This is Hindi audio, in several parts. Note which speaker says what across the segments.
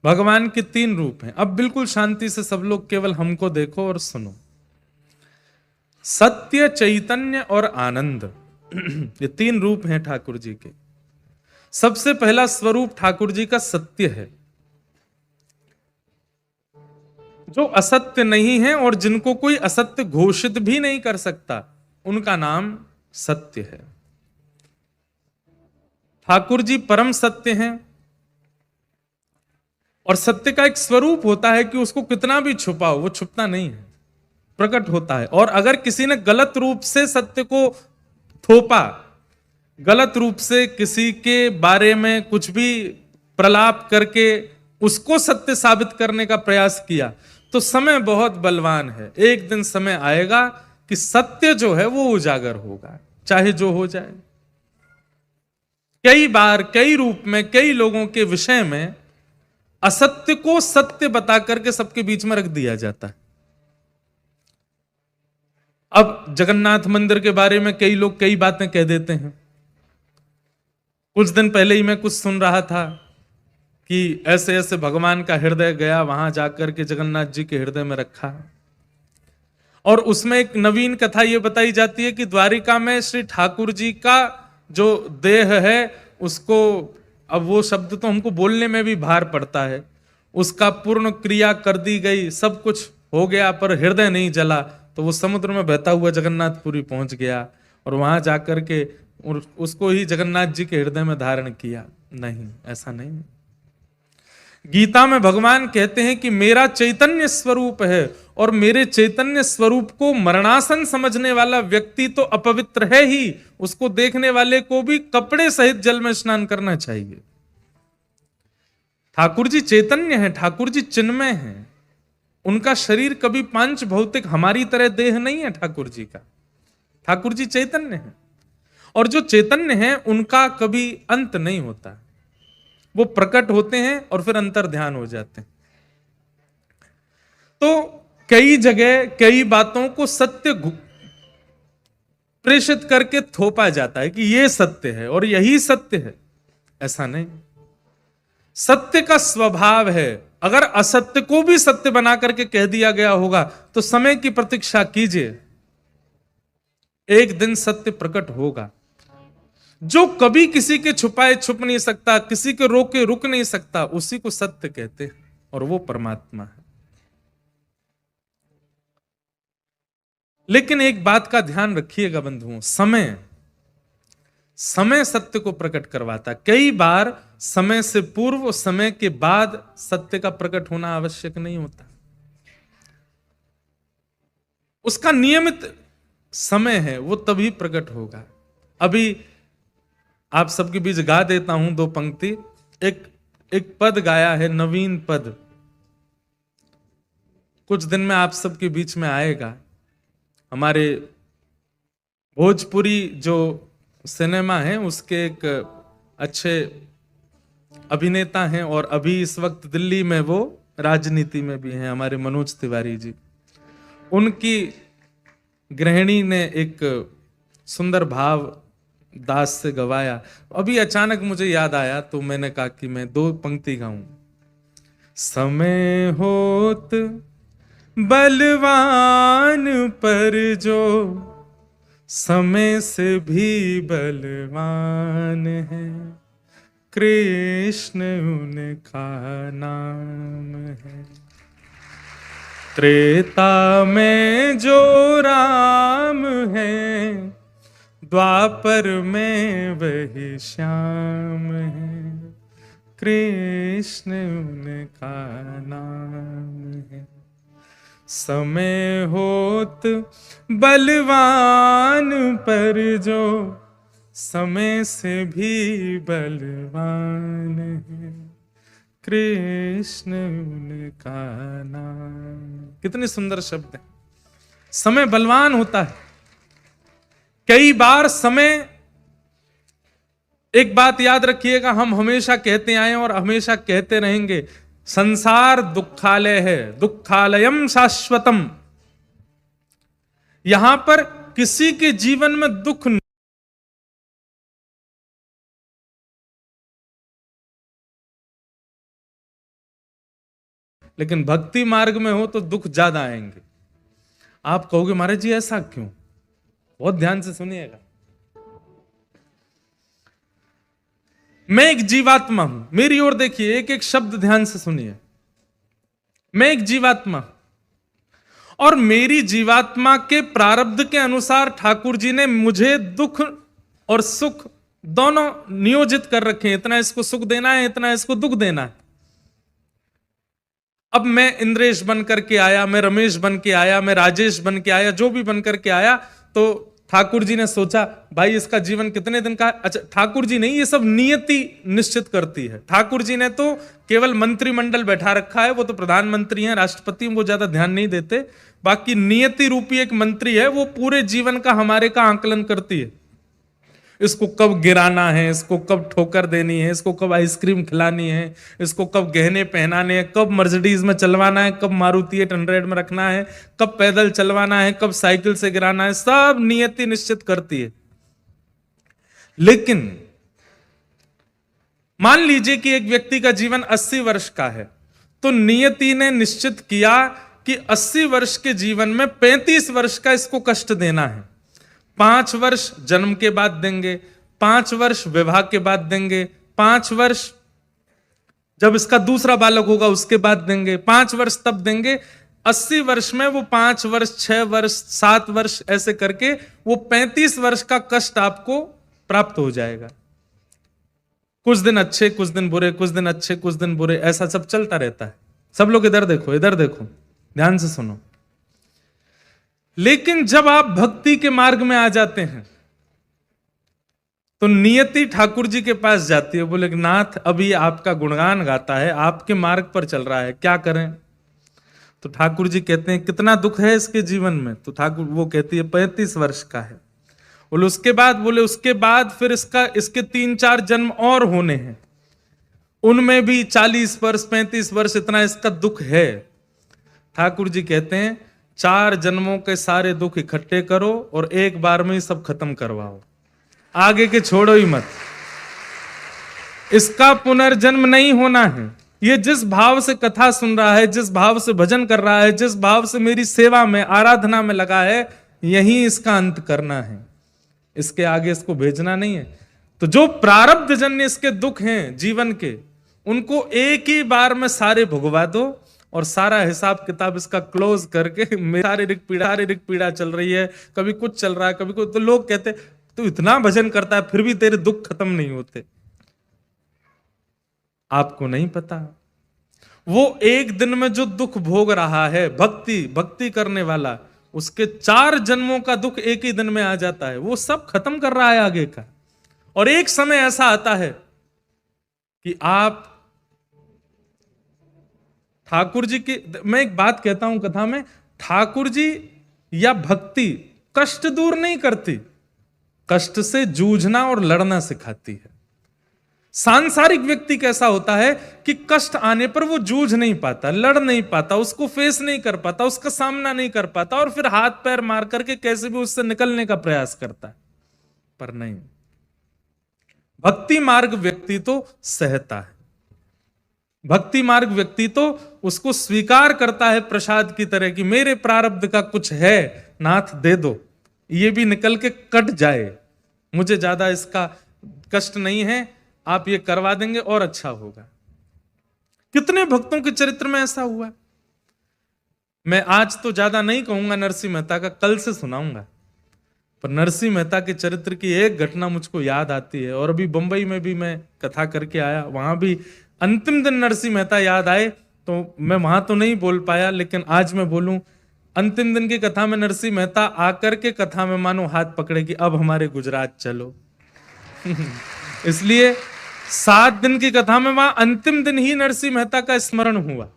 Speaker 1: भगवान के 3 रूप हैं। अब बिल्कुल शांति से सब लोग केवल हमको देखो और सुनो। सत्य, चैतन्य और आनंद, ये 3 रूप हैं ठाकुर जी के। सबसे पहला स्वरूप ठाकुर जी का सत्य है, जो असत्य नहीं है और जिनको कोई असत्य घोषित भी नहीं कर सकता, उनका नाम सत्य है। ठाकुर जी परम सत्य हैं, और सत्य का एक स्वरूप होता है कि उसको कितना भी छुपाओ वो छुपता नहीं है, प्रकट होता है। और अगर किसी ने गलत रूप से सत्य को थोपा, गलत रूप से किसी के बारे में कुछ भी प्रलाप करके उसको सत्य साबित करने का प्रयास किया, तो समय बहुत बलवान है। एक दिन समय आएगा कि सत्य जो है वो उजागर होगा, चाहे जो हो जाए। कई बार कई रूप में कई लोगों के विषय में असत्य को सत्य बता करके सबके बीच में रख दिया जाता है। अब जगन्नाथ मंदिर के बारे में कई लोग कई बातें कह देते हैं। कुछ दिन पहले ही मैं कुछ सुन रहा था कि ऐसे ऐसे भगवान का हृदय गया, वहां जाकर के जगन्नाथ जी के हृदय में रखा, और उसमें एक नवीन कथा यह बताई जाती है कि द्वारिका में श्री ठाकुर जी का जो देह है उसको, अब वो शब्द तो हमको बोलने में भी भार पड़ता है, उसका पूर्ण क्रिया कर दी गई, सब कुछ हो गया, पर हृदय नहीं जला, तो वो समुद्र में बहता हुआ जगन्नाथपुरी पहुंच गया और वहां जाकर के उसको ही जगन्नाथ जी के हृदय में धारण किया। नहीं, ऐसा नहीं। गीता में भगवान कहते हैं कि मेरा चैतन्य स्वरूप है, और मेरे चैतन्य स्वरूप को मरणासन समझने वाला व्यक्ति तो अपवित्र है ही, उसको देखने वाले को भी कपड़े सहित जल में स्नान करना चाहिए। ठाकुर जी चैतन्य हैं, ठाकुर जी चिन्मय हैं, उनका शरीर कभी पांच भौतिक हमारी तरह देह नहीं है ठाकुर जी का। ठाकुर जी चैतन्य हैं, और जो चैतन्य हैं उनका कभी अंत नहीं होता, वो प्रकट होते हैं और फिर अंतर ध्यान हो जाते हैं। तो कई जगह कई बातों को सत्य प्रेषित करके थोपा जाता है कि ये सत्य है और यही सत्य है, ऐसा नहीं। सत्य का स्वभाव है, अगर असत्य को भी सत्य बना करके कह दिया गया होगा तो समय की प्रतीक्षा कीजिए, एक दिन सत्य प्रकट होगा। जो कभी किसी के छुपाए छुप नहीं सकता, किसी के रोके रुक नहीं सकता, उसी को सत्य कहते हैं, और वो परमात्मा है। लेकिन एक बात का ध्यान रखिएगा बंधुओं, समय सत्य को प्रकट करवाता। कई बार समय से पूर्व, समय के बाद सत्य का प्रकट होना आवश्यक नहीं होता, उसका नियमित समय है, वो तभी प्रकट होगा। अभी आप सबके बीच गा देता हूं 2 पंक्ति। एक पद गाया है, नवीन पद, कुछ दिन में आप सबके बीच में आएगा। हमारे भोजपुरी जो सिनेमा है उसके एक अच्छे अभिनेता हैं, और अभी इस वक्त दिल्ली में वो राजनीति में भी हैं, हमारे मनोज तिवारी जी। उनकी गृहिणी ने एक सुंदर भाव दास से गवाया, अभी अचानक मुझे याद आया तो मैंने कहा कि मैं 2 पंक्ति गाऊं। समय होत बलवान पर जो समय से भी बलवान है, कृष्ण उनका नाम है। त्रेता में जो राम है, द्वापर में वही श्याम है, कृष्ण उनका नाम है। समय होत बलवान पर जो समय से भी बलवान है, कृष्ण उनका नाम। कितने सुंदर शब्द है। समय बलवान होता है। कई बार समय, एक बात याद रखिएगा, हम हमेशा कहते आए और हमेशा कहते रहेंगे, संसार दुखालय है, दुखालयम शाश्वतम। यहां पर किसी के जीवन में दुख लेकिन भक्ति मार्ग में हो तो दुख ज्यादा आएंगे। आप कहोगे महाराज जी ऐसा क्यों? बहुत ध्यान से सुनिएगा। मैं एक जीवात्मा हूं, मेरी ओर देखिए, एक एक शब्द ध्यान से सुनिए। मैं एक जीवात्मा और मेरी जीवात्मा के प्रारब्ध के अनुसार ठाकुर जी ने मुझे दुख और सुख दोनों नियोजित कर रखे हैं। इतना इसको सुख देना है, इतना इसको दुख देना है। अब मैं इंद्रेश बन करके आया, मैं रमेश बन के आया, मैं राजेश बन के आया, जो भी बन करके आया, तो ठाकुर जी ने सोचा भाई इसका जीवन कितने दिन का है। अच्छा, ठाकुर जी नहीं, ये सब नियति निश्चित करती है। ठाकुर जी ने तो केवल मंत्रिमंडल बैठा रखा है, वो तो प्रधानमंत्री हैं, राष्ट्रपति, वो ज्यादा ध्यान नहीं देते। बाकी नियति रूपी एक मंत्री है, वो पूरे जीवन का हमारे का आकलन करती है। इसको कब गिराना है, इसको कब ठोकर देनी है, इसको कब आइसक्रीम खिलानी है, इसको कब गहने पहनाने हैं, कब मर्सिडीज में चलवाना है, कब मारुति 800 में रखना है, कब पैदल चलवाना है, कब साइकिल से गिराना है, सब नियति निश्चित करती है। लेकिन मान लीजिए कि एक व्यक्ति का जीवन 80 वर्ष का है, तो नियति ने निश्चित किया कि 80 वर्ष के जीवन में 35 वर्ष का इसको कष्ट देना है। 5 वर्ष जन्म के बाद देंगे, 5 वर्ष विवाह के बाद देंगे, 5 वर्ष जब इसका दूसरा बालक होगा उसके बाद देंगे, 5 वर्ष तब देंगे। 80 वर्ष में वो 5 वर्ष, 6 वर्ष, 7 वर्ष ऐसे करके वो 35 वर्ष का कष्ट आपको प्राप्त हो जाएगा। कुछ दिन अच्छे, कुछ दिन बुरे, कुछ दिन अच्छे, कुछ दिन बुरे, ऐसा सब चलता रहता है। सब लोग इधर देखो, इधर देखो, ध्यान से सुनो। लेकिन जब आप भक्ति के मार्ग में आ जाते हैं तो नियति ठाकुर जी के पास जाती है, बोले नाथ अभी आपका गुणगान गाता है, आपके मार्ग पर चल रहा है, क्या करें? तो ठाकुर जी कहते हैं कितना दुख है इसके जीवन में? तो ठाकुर वो कहती है 35 वर्ष का है। बोले उसके बाद? बोले उसके बाद फिर इसके 3-4 जन्म और होने हैं, उनमें भी 40 वर्ष, 35 वर्ष, इतना इसका दुख है। ठाकुर जी कहते हैं 4 जन्मों के सारे दुख इकट्ठे करो और एक बार में ही सब खत्म करवाओ, आगे के छोड़ो ही मत। इसका पुनर्जन्म नहीं होना है। ये जिस भाव से कथा सुन रहा है, जिस भाव से भजन कर रहा है, जिस भाव से मेरी सेवा में, आराधना में लगा है, यही इसका अंत करना है, इसके आगे इसको भेजना नहीं है। तो जो प्रारब्ध जन्य इसके दुख हैं जीवन के, उनको एक ही बार में सारे भुगवा दो और सारा हिसाब किताब इसका क्लोज करके, शारीरिक पीड़ा चल रही है, कभी कुछ चल रहा है, कभी कुछ, तो लोग कहते तू इतना भजन करता है फिर भी तेरे दुख खत्म नहीं होते। आपको नहीं पता, वो एक दिन में जो दुख भोग रहा है भक्ति करने वाला, उसके 4 जन्मों का दुख एक ही दिन में आ जाता है। वो सब खत्म कर रहा है आगे का। और एक समय ऐसा आता है कि आप ठाकुर जी की, मैं एक बात कहता हूं कथा में, ठाकुर जी या भक्ति कष्ट दूर नहीं करती, कष्ट से जूझना और लड़ना सिखाती है। सांसारिक व्यक्ति कैसा होता है कि कष्ट आने पर वो जूझ नहीं पाता, लड़ नहीं पाता, उसको फेस नहीं कर पाता, उसका सामना नहीं कर पाता, और फिर हाथ पैर मार करके कैसे भी उससे निकलने का प्रयास करता है। पर नहीं, भक्ति मार्ग व्यक्ति तो सहता है, भक्ति मार्ग व्यक्ति तो उसको स्वीकार करता है प्रसाद की तरह कि मेरे प्रारब्ध का कुछ है, नाथ दे दो, ये भी निकल के कट जाए, मुझे ज्यादा इसका कष्ट नहीं है, आप ये करवा देंगे और अच्छा होगा। कितने भक्तों के चरित्र में ऐसा हुआ। मैं आज तो ज्यादा नहीं कहूंगा नरसिंह मेहता का, कल से सुनाऊंगा, पर नरसिंह मेहता के चरित्र की एक घटना मुझको याद आती है। और अभी बंबई में भी मैं कथा करके आया, वहां भी अंतिम दिन नरसिंह मेहता याद आए, तो मैं वहां तो नहीं बोल पाया, लेकिन आज मैं बोलूं। अंतिम दिन की कथा में नरसिंह मेहता आकर के कथा में मानो हाथ पकड़े कि अब हमारे गुजरात चलो। इसलिए 7 दिन की कथा में वहां अंतिम दिन ही नरसिंह मेहता का स्मरण हुआ।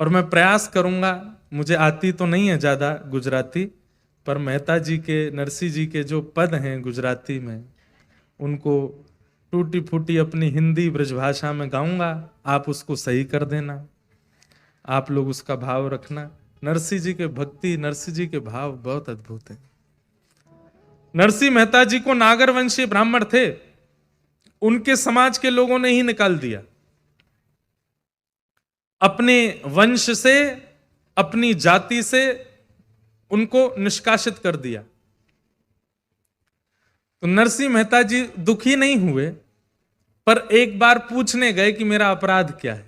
Speaker 1: और मैं प्रयास करूंगा, मुझे आती तो नहीं है ज्यादा गुजराती, पर मेहता जी के, नरसिंह जी के जो पद हैं गुजराती में, उनको टूटी फूटी अपनी हिंदी ब्रजभाषा में गाऊंगा, आप उसको सही कर देना, आप लोग उसका भाव रखना। नरसिंह जी के भक्ति, नरसिंह जी के भाव बहुत अद्भुत है। नरसिंह मेहता जी को नागर वंशीय ब्राह्मण थे, उनके समाज के लोगों ने ही निकाल दिया। अपने वंश से, अपनी जाति से उनको निष्कासित कर दिया। तो नरसिंह मेहता जी दुखी नहीं हुए, पर एक बार पूछने गए कि मेरा अपराध क्या है।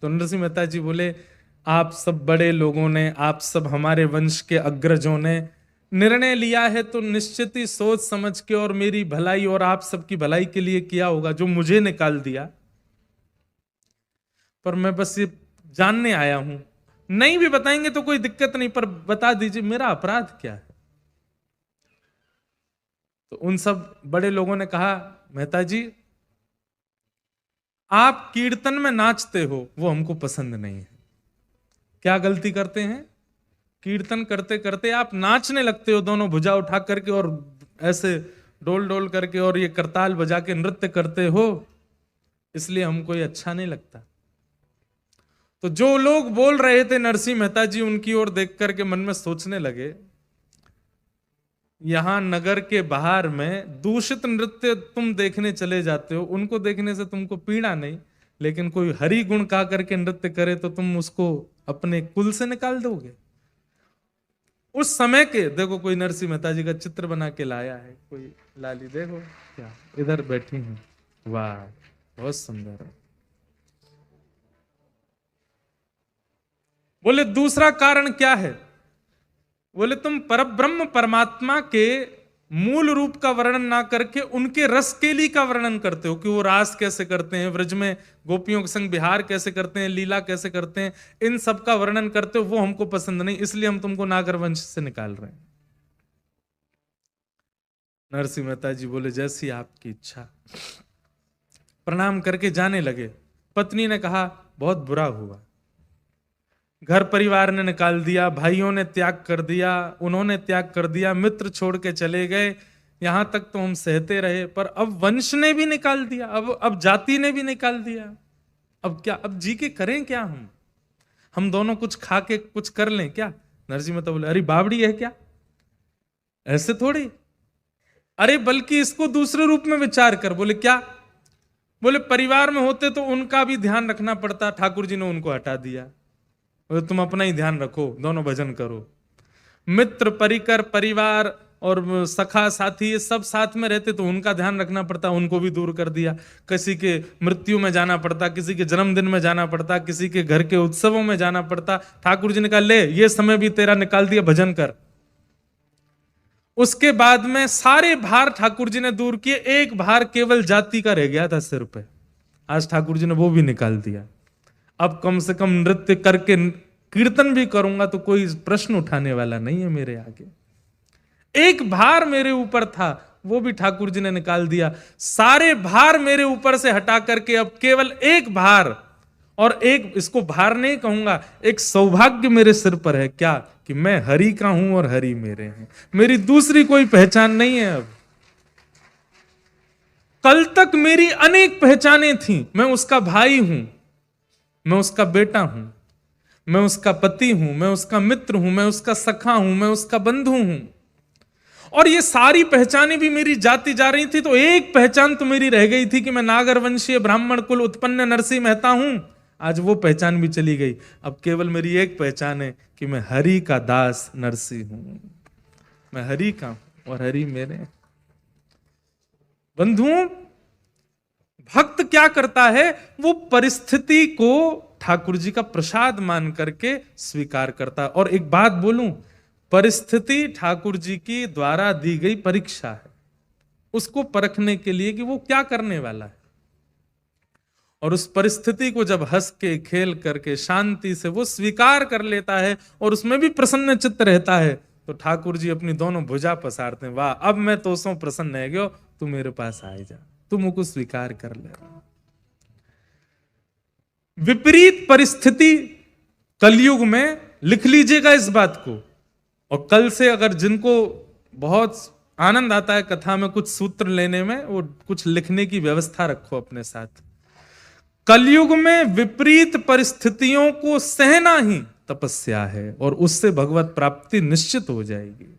Speaker 1: तो नरसिंह मेहता जी बोले, आप सब बड़े लोगों ने, आप सब हमारे वंश के अग्रजों ने निर्णय लिया है तो निश्चित ही सोच समझ के और मेरी भलाई और आप सबकी भलाई के लिए किया होगा, जो मुझे निकाल दिया। पर मैं बस ये जानने आया हूं, नहीं भी बताएंगे तो कोई दिक्कत नहीं, पर बता दीजिए मेरा अपराध क्या है। तो उन सब बड़े लोगों ने कहा, मेहता जी आप कीर्तन में नाचते हो वो हमको पसंद नहीं है। क्या गलती करते हैं? कीर्तन करते करते आप नाचने लगते हो, दोनों भुजा उठा करके और ऐसे डोल डोल करके और ये करताल बजा के नृत्य करते हो, इसलिए हमको ये अच्छा नहीं लगता। तो जो लोग बोल रहे थे नरसिंह मेहता जी उनकी ओर देख करके मन में सोचने लगे, यहां नगर के बाहर में दूषित नृत्य तुम देखने चले जाते हो, उनको देखने से तुमको पीड़ा नहीं, लेकिन कोई हरि गुण गा करके नृत्य करे तो तुम उसको अपने कुल से निकाल दोगे। उस समय के देखो, कोई नरसिंह मेहता जी का चित्र बना के लाया है, कोई लाली देखो क्या इधर बैठी है, वाह बहुत सुंदर है। बोले दूसरा कारण क्या है? बोले तुम परब्रह्म परमात्मा के मूल रूप का वर्णन ना करके उनके रस केली का वर्णन करते हो, कि वो रास कैसे करते हैं, व्रज में गोपियों के संग विहार कैसे करते हैं, लीला कैसे करते हैं, इन सब का वर्णन करते हो, वो हमको पसंद नहीं, इसलिए हम तुमको नागर वंश से निकाल रहे हैं। नरसिंह मेहता जी बोले जैसी आपकी इच्छा। प्रणाम करके जाने लगे। पत्नी ने कहा बहुत बुरा हुआ, घर परिवार ने निकाल दिया, भाइयों ने त्याग कर दिया, उन्होंने त्याग कर दिया, मित्र छोड़ के चले गए, यहां तक तो हम सहते रहे, पर अब वंश ने भी निकाल दिया, अब जाति ने भी निकाल दिया, अब क्या, अब जी के करें क्या? हम दोनों कुछ खा के कुछ कर लें क्या? नरसिंह मेहता बोले अरे बावड़ी है क्या, ऐसे थोड़ी, अरे बल्कि इसको दूसरे रूप में विचार कर। बोले क्या? बोले परिवार में होते तो उनका भी ध्यान रखना पड़ता, ठाकुर जी ने उनको हटा दिया, तुम अपना ही ध्यान रखो, दोनों भजन करो। मित्र परिकर परिवार और सखा साथी ये सब साथ में रहते तो उनका ध्यान रखना पड़ता, उनको भी दूर कर दिया। किसी के मृत्यु में जाना पड़ता, किसी के जन्मदिन में जाना पड़ता, किसी के घर के उत्सवों में जाना पड़ता, ठाकुर जी ने कहा ले ये समय भी तेरा निकाल दिया, भजन कर। उसके बाद में सारे भार ठाकुर जी ने दूर किए, एक भार केवल जाति का रह गया था सिर पे, आज ठाकुर जी ने वो भी निकाल दिया। अब कम से कम नृत्य करके कीर्तन भी करूंगा तो कोई प्रश्न उठाने वाला नहीं है मेरे आगे। एक भार मेरे ऊपर था वो भी ठाकुर जी ने निकाल दिया, सारे भार मेरे ऊपर से हटा करके अब केवल एक भार, और एक, इसको भार नहीं कहूंगा, एक सौभाग्य मेरे सिर पर है, क्या कि मैं हरि का हूं और हरि मेरे हैं, मेरी दूसरी कोई पहचान नहीं है। अब कल तक मेरी अनेक पहचानें थी, मैं उसका भाई हूं, मैं उसका बेटा हूं, मैं उसका पति हूं, मैं उसका मित्र हूं, मैं उसका सखा हूं, मैं उसका बंधु हूं, और ये सारी पहचानें भी मेरी जाती जा रही थी। तो एक पहचान तो मेरी रह गई थी कि मैं नागर वंशीय ब्राह्मण कुल उत्पन्न नरसिंह मेहता हूं, आज वो पहचान भी चली गई। अब केवल मेरी एक पहचान है कि मैं हरि का दास नरसिंह हूं, मैं हरि का हूं और हरि मेरे। बंधुओं, भक्त क्या करता है, वो परिस्थिति को ठाकुर जी का प्रसाद मान करके स्वीकार करता है। और एक बात बोलूं, परिस्थिति ठाकुर जी की द्वारा दी गई परीक्षा है, उसको परखने के लिए कि वो क्या करने वाला है, और उस परिस्थिति को जब हंस के खेल करके शांति से वो स्वीकार कर लेता है और उसमें भी प्रसन्न चित्त रहता है, तो ठाकुर जी अपनी दोनों भुजा पसारते हैं, वाह अब मैं तो सो प्रसन्न है गयो, तू मेरे पास आए जा, तुम मुझको स्वीकार कर ले। विपरीत परिस्थिति कलयुग में, लिख लीजिएगा इस बात को, और कल से अगर जिनको बहुत आनंद आता है कथा में कुछ सूत्र लेने में, वो कुछ लिखने की व्यवस्था रखो अपने साथ। कलयुग में विपरीत परिस्थितियों को सहना ही तपस्या है, और उससे भगवत प्राप्ति निश्चित हो जाएगी।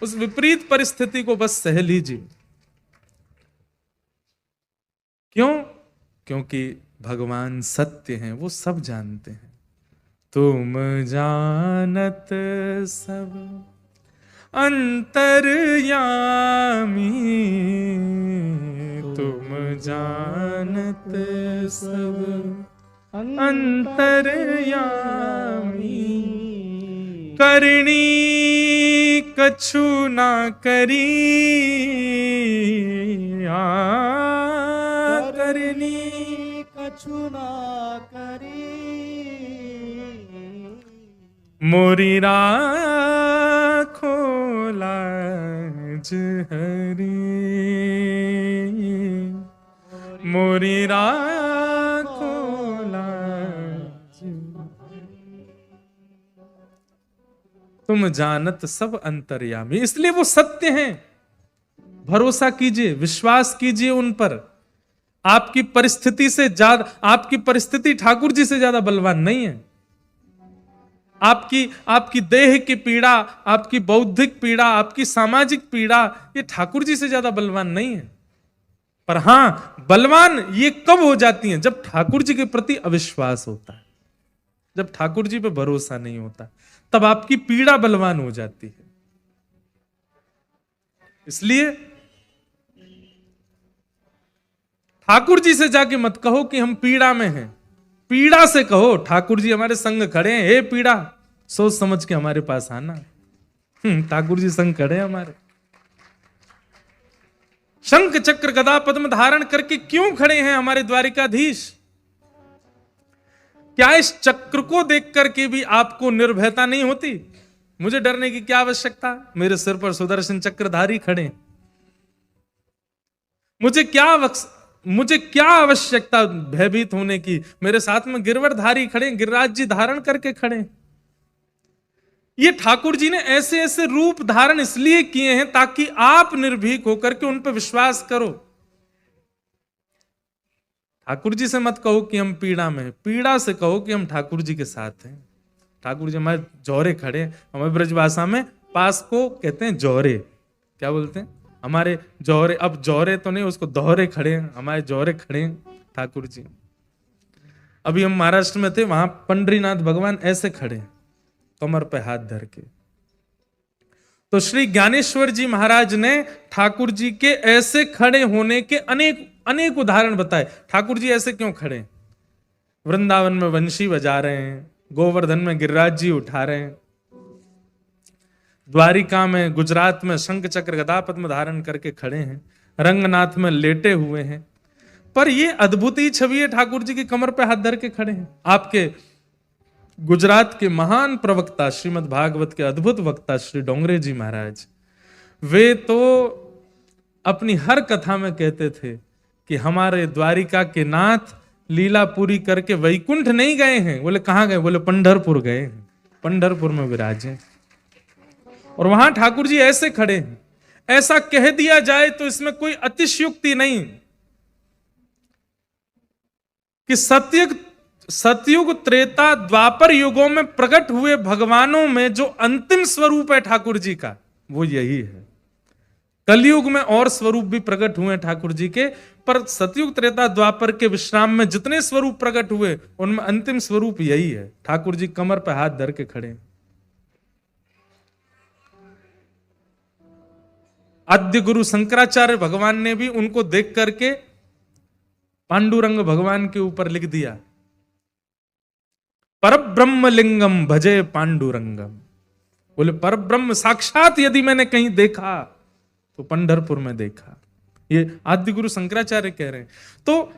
Speaker 1: उस विपरीत परिस्थिति को बस सह लीजिए। क्यों? क्योंकि भगवान सत्य हैं, वो सब जानते हैं। तुम जानत सब अंतर्यामी, तुम जानत सब अंतर्यामी, करणी कछु ना करी, करणी
Speaker 2: कछु ना करी,
Speaker 1: मोरी राखो लाज हरी, मोरी राखो लाज। तुम जानत सब अंतर्यामी, इसलिए वो सत्य हैं। भरोसा कीजिए, विश्वास कीजिए उन पर। आपकी परिस्थिति से ज्यादा, आपकी परिस्थिति ठाकुर जी से ज्यादा बलवान नहीं है। आपकी देह की पीड़ा, आपकी बौद्धिक पीड़ा, आपकी सामाजिक पीड़ा, ये ठाकुर जी से ज्यादा बलवान नहीं है। पर हां, बलवान ये कब हो जाती हैं? जब ठाकुर जी के प्रति अविश्वास होता है, जब ठाकुर जी पे भरोसा नहीं होता, तब आपकी पीड़ा बलवान हो जाती है। इसलिए ठाकुर जी से जाके मत कहो कि हम पीड़ा में हैं। पीड़ा से कहो ठाकुर जी हमारे संग खड़े हैं, हे पीड़ा सोच समझ के हमारे पास आना। ठाकुर जी संग खड़े हैं हमारे। शंख चक्र गदा पद्म धारण करके क्यों खड़े हैं हमारे द्वारिकाधीश? क्या इस चक्र को देख करके भी आपको निर्भयता नहीं होती? मुझे डरने की क्या आवश्यकता? मेरे सिर पर सुदर्शन चक्रधारी खड़े। मुझे क्या आवश्यकता भयभीत होने की? मेरे साथ में गिरवरधारी खड़े, गिरिराज जी धारण करके खड़े। ये ठाकुर जी ने ऐसे ऐसे रूप धारण इसलिए किए हैं ताकि आप निर्भीक होकर के उन पर विश्वास करो। ठाकुर जी से मत कहो कि हम पीड़ा में हैं, पीड़ा से कहो कि हम ठाकुर जी के साथ हैं। ठाकुर जी हमारे जौहरे खड़े, हमारे ब्रजभाषा में पास को कहते हैं जौहरे। क्या बोलते हैं? हमारे जौहरे। अब जौहरे तो नहीं, उसको दोहरे खड़े हैं, हमारे जौहरे खड़े हैं ठाकुर जी। अभी हम महाराष्ट्र में थे, वहां पंडरीनाथ भगवान ऐसे खड़े हैं, कमर पे हाथ धर के। तो श्री ज्ञानेश्वर जी महाराज ने ठाकुर जी के ऐसे खड़े होने के अनेक अनेक उदाहरण बताए। ठाकुर जी ऐसे क्यों खड़े? वृंदावन में वंशी बजा रहे हैं, गोवर्धन में गिरिराज जी उठा रहे हैं, द्वारिका में, गुजरात में शंख चक्र गदा पद्म धारण करके खड़े हैं, रंगनाथ में लेटे हुए हैं। पर ये अद्भुत ही छवि है, ठाकुर जी की कमर पे हाथ धर के खड़े हैं। आपके गुजरात के महान प्रवक्ता, श्रीमद् भागवत के अद्भुत वक्ता श्री डोंगरे जी महाराज, वे तो अपनी हर कथा में कहते थे कि हमारे द्वारिका के नाथ लीला पूरी करके वैकुंठ नहीं गए हैं। बोले कहां गए? बोले पंढरपुर गए हैं, पंढरपुर में विराजे। और वहां ठाकुर जी ऐसे खड़े हैं। ऐसा कह दिया जाए तो इसमें कोई अतिशयोक्ति नहीं कि सतयुग त्रेता द्वापर युगों में प्रकट हुए भगवानों में जो अंतिम स्वरूप है ठाकुर जी का, वो यही है। कलयुग में और स्वरूप भी प्रकट हुए ठाकुर जी के, पर सतयुग त्रेता द्वापर के विश्राम में जितने स्वरूप प्रकट हुए उनमें अंतिम स्वरूप यही है। ठाकुर जी कमर पर हाथ धर के खड़े। आद्य गुरु शंकराचार्य भगवान ने भी उनको देख करके पांडुरंग भगवान के ऊपर लिख दिया, परब्रह्म लिंगम भजे पांडुरंगम। बोले परब्रह्म साक्षात यदि मैंने कहीं देखा तो पंढरपुर में देखा। ये आद्य गुरु शंकराचार्य कह रहे हैं। तो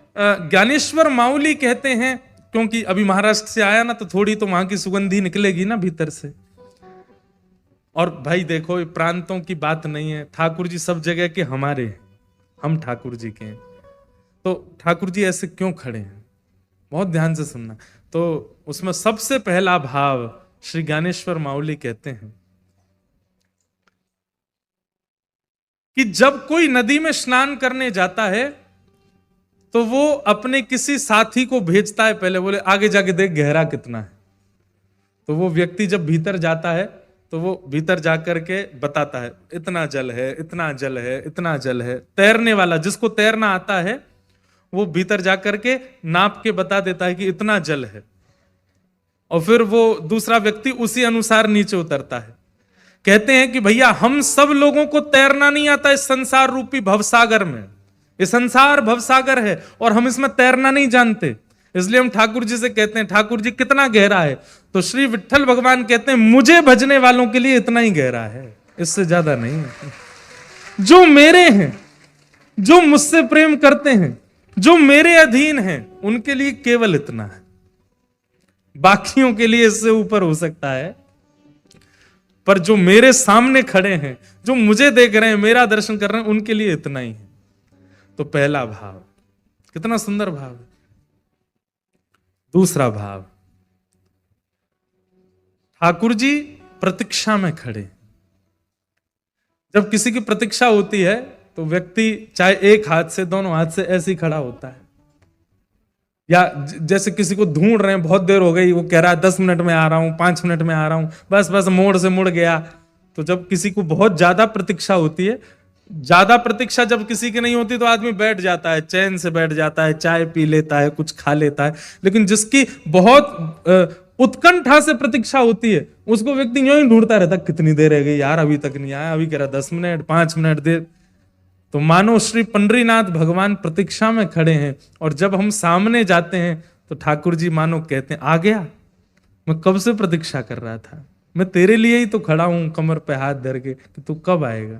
Speaker 1: ज्ञानेश्वर माउली कहते हैं, क्योंकि अभी महाराष्ट्र से आया ना, तो थोड़ी तो वहां की सुगंधी निकलेगी ना भीतर से। और भाई देखो, ये प्रांतों की बात नहीं है, ठाकुर जी सब जगह के हमारे हैं, हम ठाकुर जी के हैं। तो ठाकुर जी ऐसे क्यों खड़े हैं, बहुत ध्यान से सुनना। तो उसमें सबसे पहला भाव श्री ज्ञानेश्वर माउली कहते हैं कि जब कोई नदी में स्नान करने जाता है तो वो अपने किसी साथी को भेजता है, पहले बोले आगे जाके देख गहरा कितना है। तो वो व्यक्ति जब भीतर जाता है तो वो भीतर जाकर के बताता है, इतना जल है, इतना जल है, इतना जल है। तैरने वाला, जिसको तैरना आता है, वो भीतर जाकर के नाप के बता देता है कि इतना जल है, और फिर वो दूसरा व्यक्ति उसी अनुसार नीचे उतरता है। कहते हैं कि भैया हम सब लोगों को तैरना नहीं आता इस संसार रूपी भवसागर में। ये संसार भवसागर है और हम इसमें तैरना नहीं जानते, इसलिए हम ठाकुर जी से कहते हैं ठाकुर जी कितना गहरा है, तो श्री विट्ठल भगवान कहते हैं मुझे भजने वालों के लिए इतना ही गहरा है, इससे ज्यादा नहीं है। जो मेरे हैं, जो मुझसे प्रेम करते हैं, जो मेरे अधीन हैं, उनके लिए केवल इतना है। बाकियों के लिए इससे ऊपर हो सकता है, पर जो मेरे सामने खड़े हैं, जो मुझे देख रहे हैं, मेरा दर्शन कर रहे हैं, उनके लिए इतना ही है। तो पहला भाव, कितना सुंदर भाव है। दूसरा भाव, ठाकुर जी प्रतीक्षा में खड़े। जब किसी की प्रतीक्षा होती है तो व्यक्ति चाहे एक हाथ से, दोनों हाथ से ऐसे ही खड़ा होता है, या जैसे किसी को ढूंढ रहे हैं, बहुत देर हो गई, वो कह रहा है 10 मिनट में आ रहा हूं, 5 मिनट में आ रहा हूं, बस बस मोड़ से मुड़ गया। तो जब किसी को बहुत ज्यादा प्रतीक्षा होती है, ज्यादा प्रतीक्षा जब किसी की नहीं होती तो आदमी बैठ जाता है, चैन से बैठ जाता है, चाय पी लेता है, कुछ खा लेता है। लेकिन जिसकी बहुत उत्कंठा से प्रतीक्षा होती है, उसको व्यक्ति यूं ही ढूंढता रहता, कितनी देर रह गई यार, अभी तक नहीं आया, अभी कह रहा 10 मिनट, 5 मिनट देर। तो मानो श्री पंडरीनाथ भगवान प्रतीक्षा में खड़े हैं, और जब हम सामने जाते हैं तो ठाकुर जी मानो कहते हैं आ गया, मैं कब से प्रतीक्षा कर रहा था, मैं तेरे लिए ही तो खड़ा हूं कमर पे हाथ धर के कि तू कब आएगा।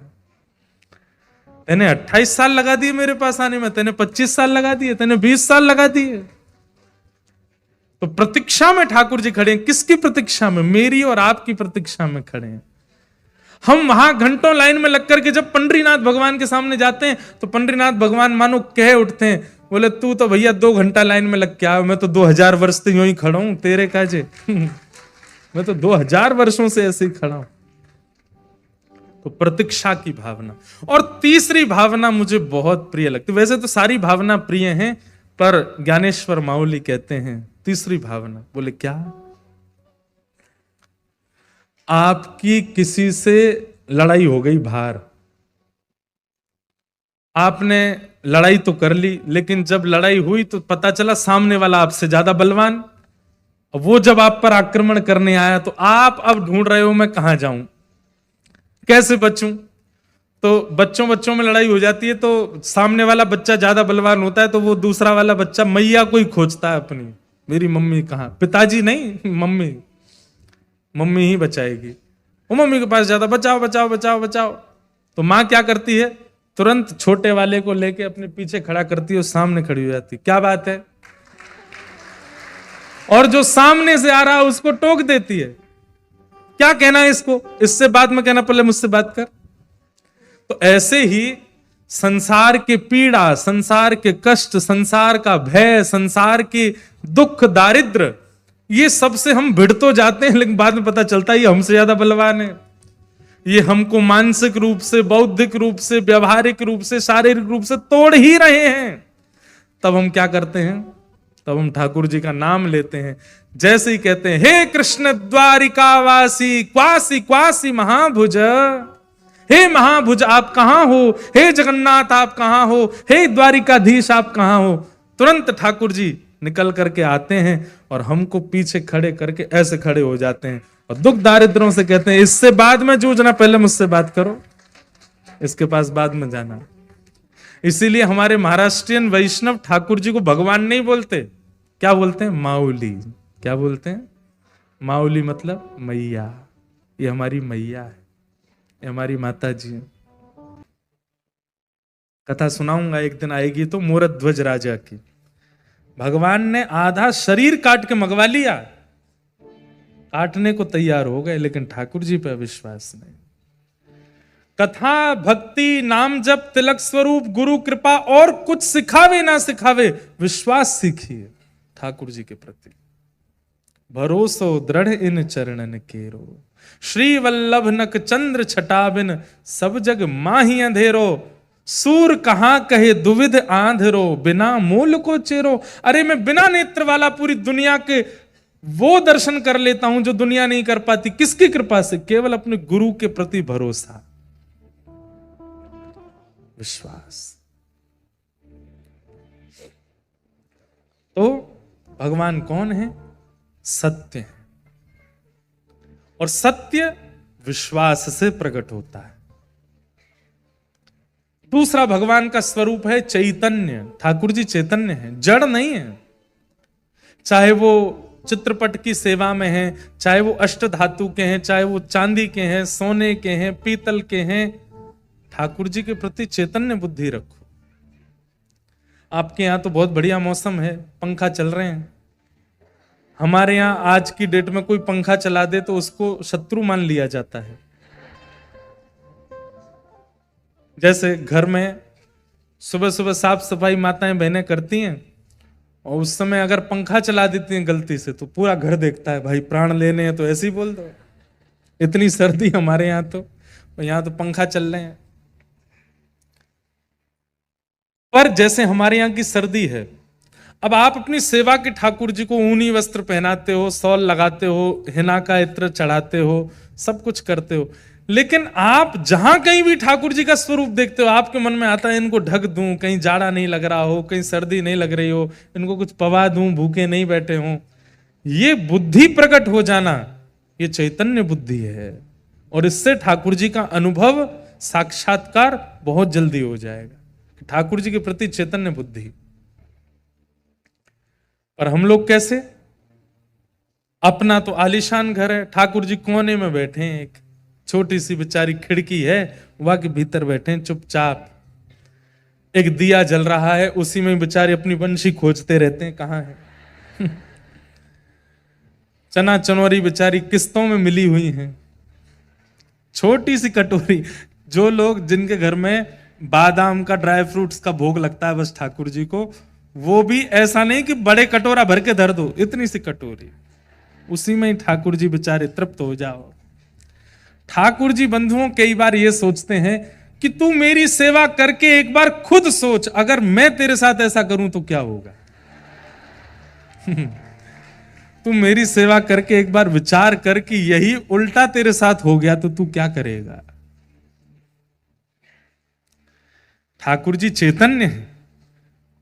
Speaker 1: तेने 28 साल लगा दिए मेरे पास आने में, तेने 25 साल लगा दिए, तेने 20 साल लगा दिए। तो प्रतीक्षा में ठाकुर जी खड़े हैं। किसकी प्रतीक्षा में? मेरी और आपकी प्रतीक्षा में खड़े हैं। हम वहां घंटों लाइन में लग करके जब पंडरीनाथ भगवान के सामने जाते हैं तो पंडरीनाथ भगवान मानो कह उठते हैं, बोले तू तो भैया 2 घंटा लाइन में लग के आया, मैं तो 2000 वर्ष से यूं ही खड़ा हूं तेरे काजे मैं तो 2000 वर्षों से ऐसे ही खड़ा हूं। तो प्रतीक्षा की भावना। और तीसरी भावना मुझे बहुत प्रिय लगती, वैसे तो सारी भावना प्रिय हैं, पर ज्ञानेश्वर माउली कहते हैं तीसरी भावना, बोले क्या? आपकी किसी से लड़ाई हो गई बाहर, आपने लड़ाई तो कर ली, लेकिन जब लड़ाई हुई तो पता चला सामने वाला आपसे ज्यादा बलवान। वो जब आप पर आक्रमण करने आया तो आप अब ढूंढ रहे हो मैं कहां जाऊं, कैसे बचूं। तो बच्चों में लड़ाई हो जाती है, तो सामने वाला बच्चा ज्यादा बलवान होता है, तो वो दूसरा वाला बच्चा मैया को ही खोजता है अपनी, मेरी मम्मी कहां, पिताजी नहीं, मम्मी ही बचाएगी। वो मम्मी के पास जाता, बचाओ बचाओ बचाओ बचाओ। तो माँ क्या करती है, तुरंत छोटे वाले को लेके अपने पीछे खड़ा करती है और सामने खड़ी हो जाती, क्या बात है, और जो सामने से आ रहा है उसको टोक देती है, क्या कहना है इसको, इससे बात में कहना, पहले मुझसे बात कर। तो ऐसे ही संसार के पीड़ा, संसार के कष्ट, संसार का भय, संसार के दुख, दारिद्र, ये सबसे हम भिड़ तो जाते हैं, लेकिन बाद में पता चलता है ये हमसे ज्यादा बलवान है। ये हमको मानसिक रूप से, बौद्धिक रूप से, व्यवहारिक रूप से, शारीरिक रूप से तोड़ ही रहे हैं। तब हम क्या करते हैं, तब हम ठाकुर जी का नाम लेते हैं। जैसे ही कहते हैं हे कृष्ण द्वारिकावासी क्वासी क्वासी महाभुज, हे महाभुज आप कहां हो, हे जगन्नाथ आप कहां हो, हे द्वारिकाधीश आप कहां हो, तुरंत ठाकुर जी निकल करके आते हैं और हमको पीछे खड़े करके ऐसे खड़े हो जाते हैं और दुख दारिद्रों से कहते हैं इससे बाद में जूझना, पहले मुझसे बात करो, इसके पास बाद में जाना। इसीलिए हमारे महाराष्ट्रियन वैष्णव ठाकुर जी को भगवान नहीं बोलते, क्या बोलते हैं, माउली। क्या बोलते हैं, माउली मतलब मैया, ये हमारी मैया है, ये हमारी माता जी है। कथा सुनाऊंगा एक दिन आएगी तो मोरध्वज राजा की, भगवान ने आधा शरीर काट के मंगवा लिया, काटने को तैयार हो गए, लेकिन ठाकुर जी पर विश्वास नहीं। कथा भक्ति नाम जप तिलक स्वरूप गुरु कृपा और कुछ सिखावे ना सिखावे, विश्वास सीखिए ठाकुर जी के प्रति। भरोसो दृढ़ इन चरणन केरो, श्री वल्लभ नक चंद्र छटा बिन, सब जग माही अंधेरो, सूर कहां कहे दुविध आंधरो, बिना मूल को चेरो। अरे मैं बिना नेत्र वाला पूरी दुनिया के वो दर्शन कर लेता हूं जो दुनिया नहीं कर पाती, किसकी कृपा से, केवल अपने गुरु के प्रति भरोसा, विश्वास। तो भगवान कौन है? सत्य है, और सत्य विश्वास से प्रकट होता है। दूसरा भगवान का स्वरूप है चैतन्य। ठाकुर जी चैतन्य है, जड़ नहीं है। चाहे वो चित्रपट की सेवा में हैं, चाहे वो अष्ट धातु के हैं, चाहे वो चांदी के हैं, सोने के हैं, पीतल के हैं, ठाकुर जी के प्रति चैतन्य बुद्धि रखो। आपके यहाँ तो बहुत बढ़िया मौसम है, पंखा चल रहे हैं। हमारे यहाँ आज की डेट में कोई पंखा चला दे तो उसको शत्रु मान लिया जाता है। जैसे घर में सुबह सुबह साफ सफाई माताएं बहनें करती हैं, और उस समय अगर पंखा चला देती हैं गलती से तो पूरा घर देखता है, भाई प्राण लेने हैं तो ऐसे ही बोल दो। इतनी सर्दी हमारे यहाँ तो पंखा चल रहे हैं। पर जैसे हमारे यहाँ की सर्दी है, अब आप अपनी सेवा के ठाकुर जी को ऊनी वस्त्र पहनाते हो, शॉल लगाते हो, हिना का इत्र चढ़ाते हो, सब कुछ करते हो, लेकिन आप जहां कहीं भी ठाकुर जी का स्वरूप देखते हो, आपके मन में आता है इनको ढक दूं, कहीं जाड़ा नहीं लग रहा हो, कहीं सर्दी नहीं लग रही हो, इनको कुछ पवा दूं, भूखे नहीं बैठे हों। ये बुद्धि प्रकट हो जाना, ये चैतन्य बुद्धि है, और इससे ठाकुर जी का अनुभव, साक्षात्कार बहुत जल्दी हो जाएगा। ठाकुर जी के प्रति चैतन्य बुद्धि। पर हम लोग कैसे? अपना तो आलीशान घर है, ठाकुर जी कोने में बैठे हैं, एक छोटी सी बेचारी खिड़की है, वहां के भीतर बैठे हैं चुपचाप। एक दिया जल रहा है, उसी में बेचारे अपनी बंशी खोजते रहते हैं, कहां है। चना चनौरी बेचारी किस्तों में मिली हुई हैं, छोटी सी कटोरी। जो लोग जिनके घर में बादाम का, ड्राई फ्रूट्स का भोग लगता है बस ठाकुर जी को, वो भी ऐसा नहीं कि बड़े कटोरा भर के धर दो, इतनी सी कटोरी, उसी में ही ठाकुर जी बेचारे तृप्त हो जाओ। ठाकुर जी बंधुओं कई बार ये सोचते हैं कि तू मेरी सेवा करके एक बार खुद सोच, अगर मैं तेरे साथ ऐसा करूं तो क्या होगा। तू मेरी सेवा करके एक बार विचार कर कि यही उल्टा तेरे साथ हो गया तो तू क्या करेगा। ठाकुर जी चैतन्य है,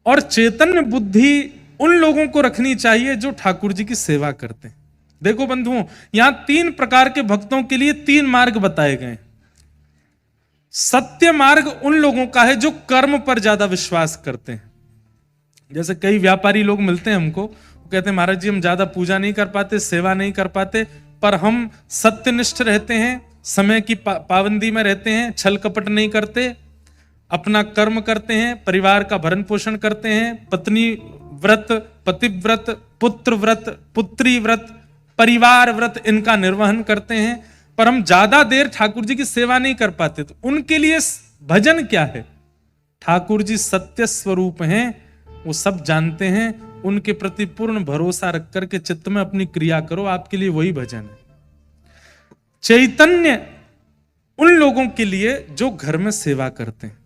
Speaker 1: और चैतन्य बुद्धि उन लोगों को रखनी चाहिए जो ठाकुर जी की सेवा करते हैं। देखो बंधुओं, यहां 3 प्रकार के भक्तों के लिए 3 मार्ग बताए गए। सत्य मार्ग उन लोगों का है जो कर्म पर ज्यादा विश्वास करते हैं। जैसे कई व्यापारी लोग मिलते हैं हमको, वो कहते हैं महाराज जी हम ज्यादा पूजा नहीं कर पाते, सेवा नहीं कर पाते, पर हम सत्यनिष्ठ रहते हैं, समय की पाबंदी में रहते हैं, छल कपट नहीं करते, अपना कर्म करते हैं, परिवार का भरण पोषण करते हैं, पत्नी व्रत, पतिव्रत, पुत्र व्रत, पुत्री व्रत, परिवार व्रत इनका निर्वहन करते हैं, पर हम ज्यादा देर ठाकुर जी की सेवा नहीं कर पाते। तो उनके लिए भजन क्या है? ठाकुर जी सत्य स्वरूप हैं, वो सब जानते हैं, उनके प्रति पूर्ण भरोसा रख करके चित्त में अपनी क्रिया करो, आपके लिए वही भजन है। चैतन्य उन लोगों के लिए जो घर में सेवा करते हैं,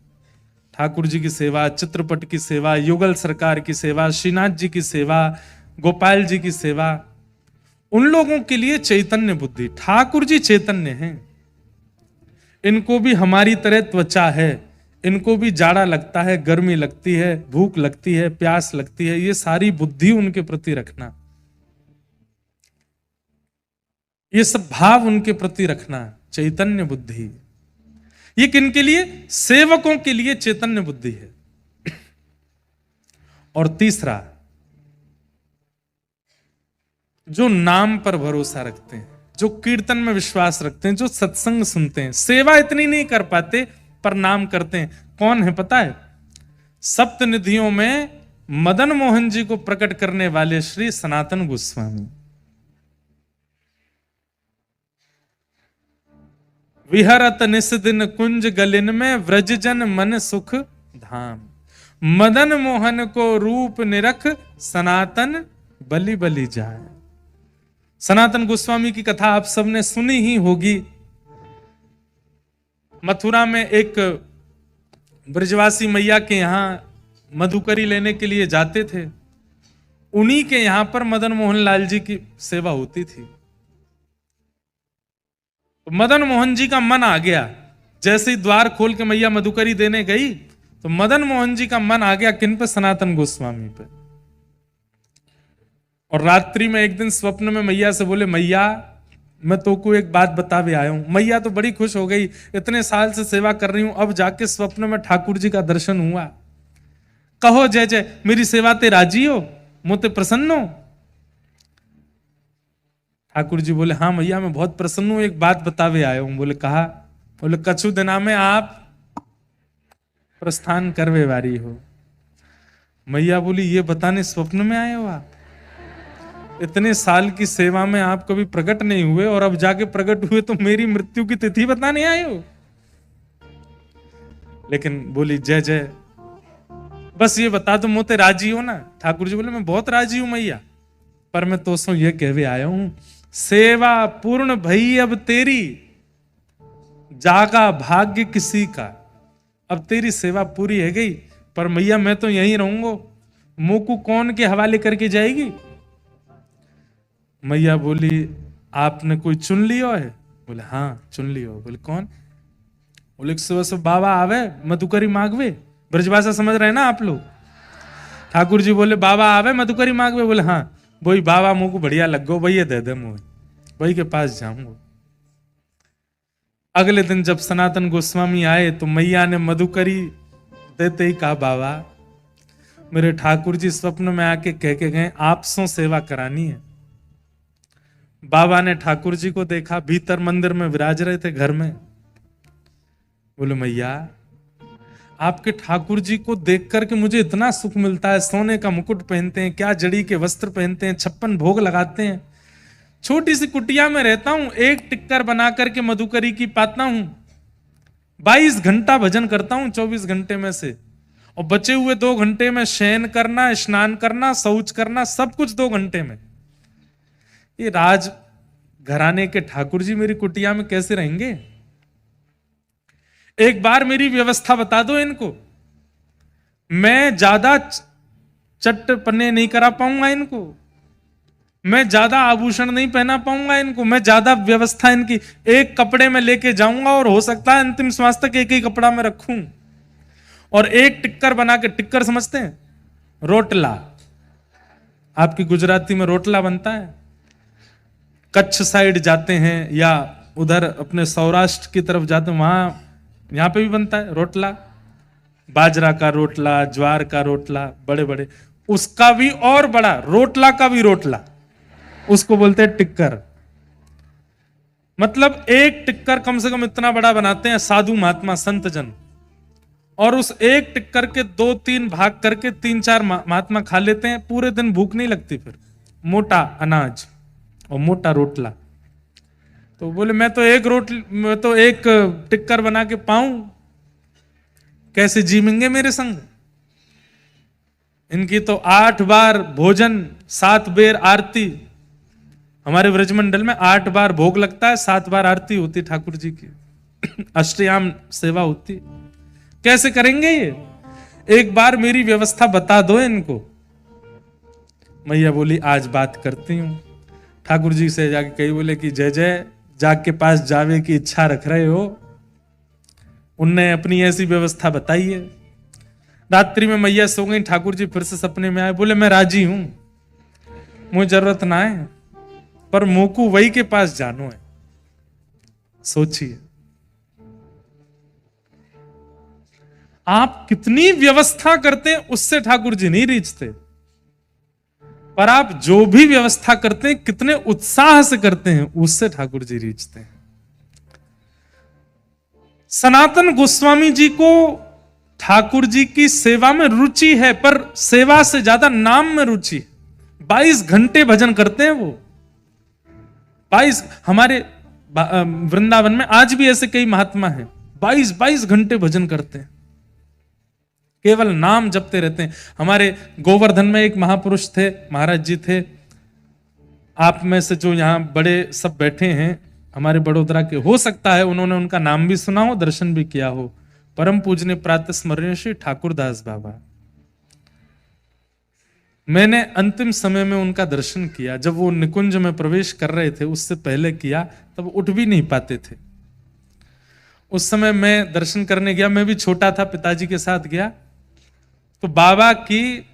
Speaker 1: ठाकुर जी की सेवा, चित्रपट की सेवा, युगल सरकार की सेवा, श्रीनाथ जी की सेवा, गोपाल जी की सेवा, उन लोगों के लिए चैतन्य बुद्धि। ठाकुर जी चैतन्य हैं, इनको भी हमारी तरह त्वचा है, इनको भी जाड़ा लगता है, गर्मी लगती है, भूख लगती है, प्यास लगती है, ये सारी बुद्धि उनके प्रति रखना, ये सब भाव उनके प्रति रखना, चैतन्य बुद्धि। ये किनके लिए? सेवकों के लिए चैतन्य बुद्धि है। और तीसरा, जो नाम पर भरोसा रखते हैं, जो कीर्तन में विश्वास रखते हैं, जो सत्संग सुनते हैं, सेवा इतनी नहीं कर पाते पर नाम करते हैं। कौन है पता है? सप्तनिधियों में मदन मोहन जी को प्रकट करने वाले श्री सनातन गोस्वामी। विहरत निस दिन कुंज गलिन में व्रजजन मन सुख धाम, मदन मोहन को रूप निरख सनातन बलि बलि जाए। सनातन गोस्वामी की कथा आप सबने सुनी ही होगी। मथुरा में एक ब्रजवासी मैया के यहां मधुकरी लेने के लिए जाते थे, उन्हीं के यहां पर मदन मोहन लाल जी की सेवा होती थी। तो मदन मोहन जी का मन आ गया, जैसे ही द्वार खोल के मैया मधुकरी देने गई तो मदन मोहन जी का मन आ गया किन पे? सनातन गोस्वामी पे। और रात्रि में एक दिन स्वप्न में मैया से बोले, मैया मैं तो को एक बात बतावे आया हूं। मैया तो बड़ी खुश हो गई, इतने साल से सेवा कर रही हूं, अब जाके स्वप्न में ठाकुर जी का दर्शन हुआ। कहो जय जय, मेरी सेवा ते राजी हो, मोते प्रसन्न हो? ठाकुर जी बोले, हाँ मैया मैं बहुत प्रसन्न हूं, एक बात बतावे आया हूं। बोले कहा? बोले कछु दिना में आप प्रस्थान करवे वारी हो। मैया बोली, ये बताने स्वप्न में आए हो आप? इतने साल की सेवा में आप कभी प्रकट नहीं हुए और अब जाके प्रकट हुए तो मेरी मृत्यु की तिथि बताने आए हो? लेकिन बोली, जय जय बस ये बता दो, मोते राजी हो ना? ठाकुर जी बोले, मैं बहुत राजी हूं मैया, पर मैं तो ये कहवे आया हूं, सेवा पूर्ण भई अब तेरी, जागा भाग्य किसी का। अब तेरी सेवा पूरी है गई, पर मैया मैं तो यहीं रहूंगा, मोकू कौन के हवाले करके जाएगी? मैया बोली, आपने कोई चुन लियो है? बोले हाँ चुन लियो। बोले कौन? बोले सुबह सुबह बाबा आवे मधुकरी मांगवे। ब्रजभाषा समझ रहे हैं ना आप लोग? ठाकुर जी बोले, बाबा आवे मधुकरी मांगवे। बोले हाँ, वही बाबा मुंह को बढ़िया लग गो, वही दे दे मुझे, वही के पास जाऊंगा। अगले दिन जब सनातन गोस्वामी आए तो मैया ने मधुकरी देते ही कहा, बाबा मेरे ठाकुर जी स्वप्न में आके कह के गए आपसों सेवा करानी है। बाबा ने ठाकुर जी को देखा, भीतर मंदिर में विराज रहे थे घर में। बोले, मैया आपके ठाकुर जी को देख करके मुझे इतना सुख मिलता है, सोने का मुकुट पहनते हैं, क्या जड़ी के वस्त्र पहनते हैं, 56 भोग लगाते हैं, छोटी सी कुटिया में रहता हूं, एक टिक्कर बना करके मधुकरी की पाता हूं, 22 घंटा भजन करता हूं 24 घंटे में से, और बचे हुए 2 घंटे में शयन करना, स्नान करना, शौच करना, सब कुछ 2 घंटे में। ये राज घराने के ठाकुर जी मेरी कुटिया में कैसे रहेंगे? एक बार मेरी व्यवस्था बता दो इनको, मैं ज्यादा चट्टपने नहीं करा पाऊंगा इनको, मैं ज्यादा आभूषण नहीं पहना पाऊंगा इनको, मैं ज्यादा व्यवस्था इनकी एक कपड़े में लेके जाऊंगा और हो सकता है अंतिम श्वास तक एक ही कपड़ा में रखूं, और एक टिक्कर बना के, टिक्कर समझते हैं? रोटला, आपकी गुजराती में रोटला बनता है। कच्छ साइड जाते हैं या उधर अपने सौराष्ट्र की तरफ जाते हैं, वहां यहां पे भी बनता है रोटला, बाजरा का रोटला, ज्वार का रोटला, बड़े बड़े, उसका भी और बड़ा रोटला का भी रोटला, उसको बोलते हैं टिक्कर। मतलब एक टिक्कर कम से कम इतना बड़ा बनाते हैं साधु महात्मा संत जन, और उस एक टिक्कर के 2-3 भाग करके 3-4 महात्मा खा लेते हैं, पूरे दिन भूख नहीं लगती। फिर मोटा अनाज और मोटा रोटला। तो बोले, मैं तो एक टिक्कर बना के पाऊं, कैसे जीवेंगे मेरे संग? इनकी तो 8 बार भोजन, 7 बेर आरती। हमारे व्रजमंडल में 8 बार भोग लगता है, 7 बार आरती होती ठाकुर जी की, अष्टयाम सेवा होती। कैसे करेंगे ये? एक बार मेरी व्यवस्था बता दो इनको। मैया बोली, आज बात करती हूं। ठाकुर जी से जाके कही, बोले कि जय जय जाग के पास जावे की इच्छा रख रहे हो? उनने अपनी ऐसी व्यवस्था बताई है। रात्रि में मैया सो गई, ठाकुर जी फिर से सपने में आए, बोले मैं राजी हूं, मुझे जरूरत ना है, पर मोकू वही के पास जानो है। सोचिए आप कितनी व्यवस्था करते हैं, उससे ठाकुर जी नहीं रीझते, पर आप जो भी व्यवस्था करते हैं कितने उत्साह से करते हैं, उससे ठाकुर जी रीझते हैं। सनातन गोस्वामी जी को ठाकुर जी की सेवा में रुचि है, पर सेवा से ज्यादा नाम में रुचि। 22 घंटे भजन करते हैं वो। 22, हमारे वृंदावन में आज भी ऐसे कई महात्मा हैं, 22 घंटे भजन करते हैं, केवल नाम जपते रहते हैं। हमारे गोवर्धन में एक महापुरुष थे, महाराज जी थे, आप में से जो यहां बड़े सब बैठे हैं हमारे बड़ोदरा के, हो सकता है उन्होंने उनका नाम भी सुना हो, दर्शन भी किया हो। परम पूजनीय प्रातः स्मरणीय श्री ठाकुरदास बाबा। मैंने अंतिम समय में उनका दर्शन किया, जब वो निकुंज में प्रवेश कर रहे थे, उससे पहले किया, तब उठ भी नहीं पाते थे। उस समय मैं दर्शन करने गया, मैं भी छोटा था, पिताजी के साथ गया, तो बाबा की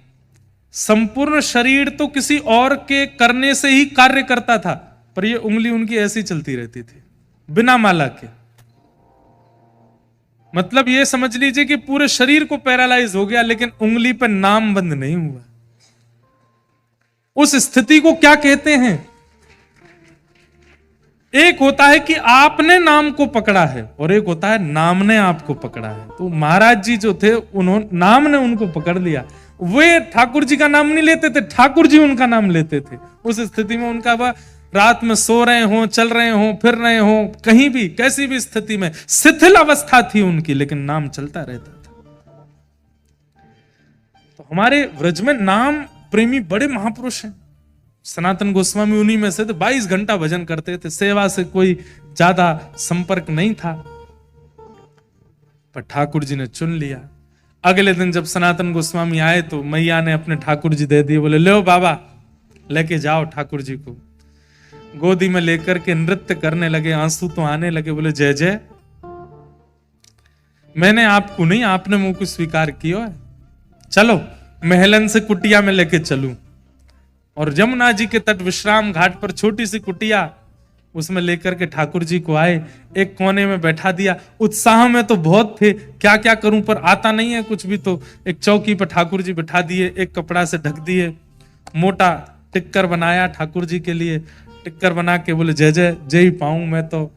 Speaker 1: संपूर्ण शरीर तो किसी और के करने से ही कार्य करता था, पर ये उंगली उनकी ऐसी चलती रहती थी बिना माला के। मतलब ये समझ लीजिए कि पूरे शरीर को पैरालाइज हो गया, लेकिन उंगली पर नाम बंद नहीं हुआ। उस स्थिति को क्या कहते हैं? एक होता है कि आपने नाम को पकड़ा है, और एक होता है नाम ने आपको पकड़ा है। तो महाराज जी जो थे, उन्होंने नाम ने उनको पकड़ लिया। वे ठाकुर जी का नाम नहीं लेते थे, ठाकुर जी उनका नाम लेते थे। उस स्थिति में उनका वह रात में सो रहे हो, चल रहे हो, फिर रहे हो, कहीं भी कैसी भी स्थिति में शिथिल अवस्था थी उनकी, लेकिन नाम चलता रहता था। तो हमारे व्रज में नाम प्रेमी बड़े महापुरुष हैं। सनातन गोस्वामी उन्हीं में से थे। 22 घंटा भजन करते थे, सेवा से कोई ज्यादा संपर्क नहीं था, पर ठाकुर जी ने चुन लिया। अगले दिन जब सनातन गोस्वामी आए तो मैया ने अपने ठाकुर जी दे दिए। बोले लो बाबा, लेके जाओ ठाकुर जी को। गोदी में लेकर के नृत्य करने लगे, आंसू तो आने लगे। बोले जय जय, मैंने आपको नहीं, आपने मुंह को स्वीकार किया है। चलो महलन से कुटिया में लेके चलूं। और यमुना जी के तट विश्राम घाट पर छोटी सी कुटिया, उसमें लेकर के ठाकुर जी को आए, एक कोने में बैठा दिया। उत्साह में तो बहुत थे, क्या क्या करूं, पर आता नहीं है कुछ भी। तो एक चौकी पर ठाकुर जी बैठा दिए, एक कपड़ा से ढक दिए, मोटा टिक्कर बनाया ठाकुर जी के लिए। टिक्कर बना के बोले जय जय, जय ही पाऊं मैं तो।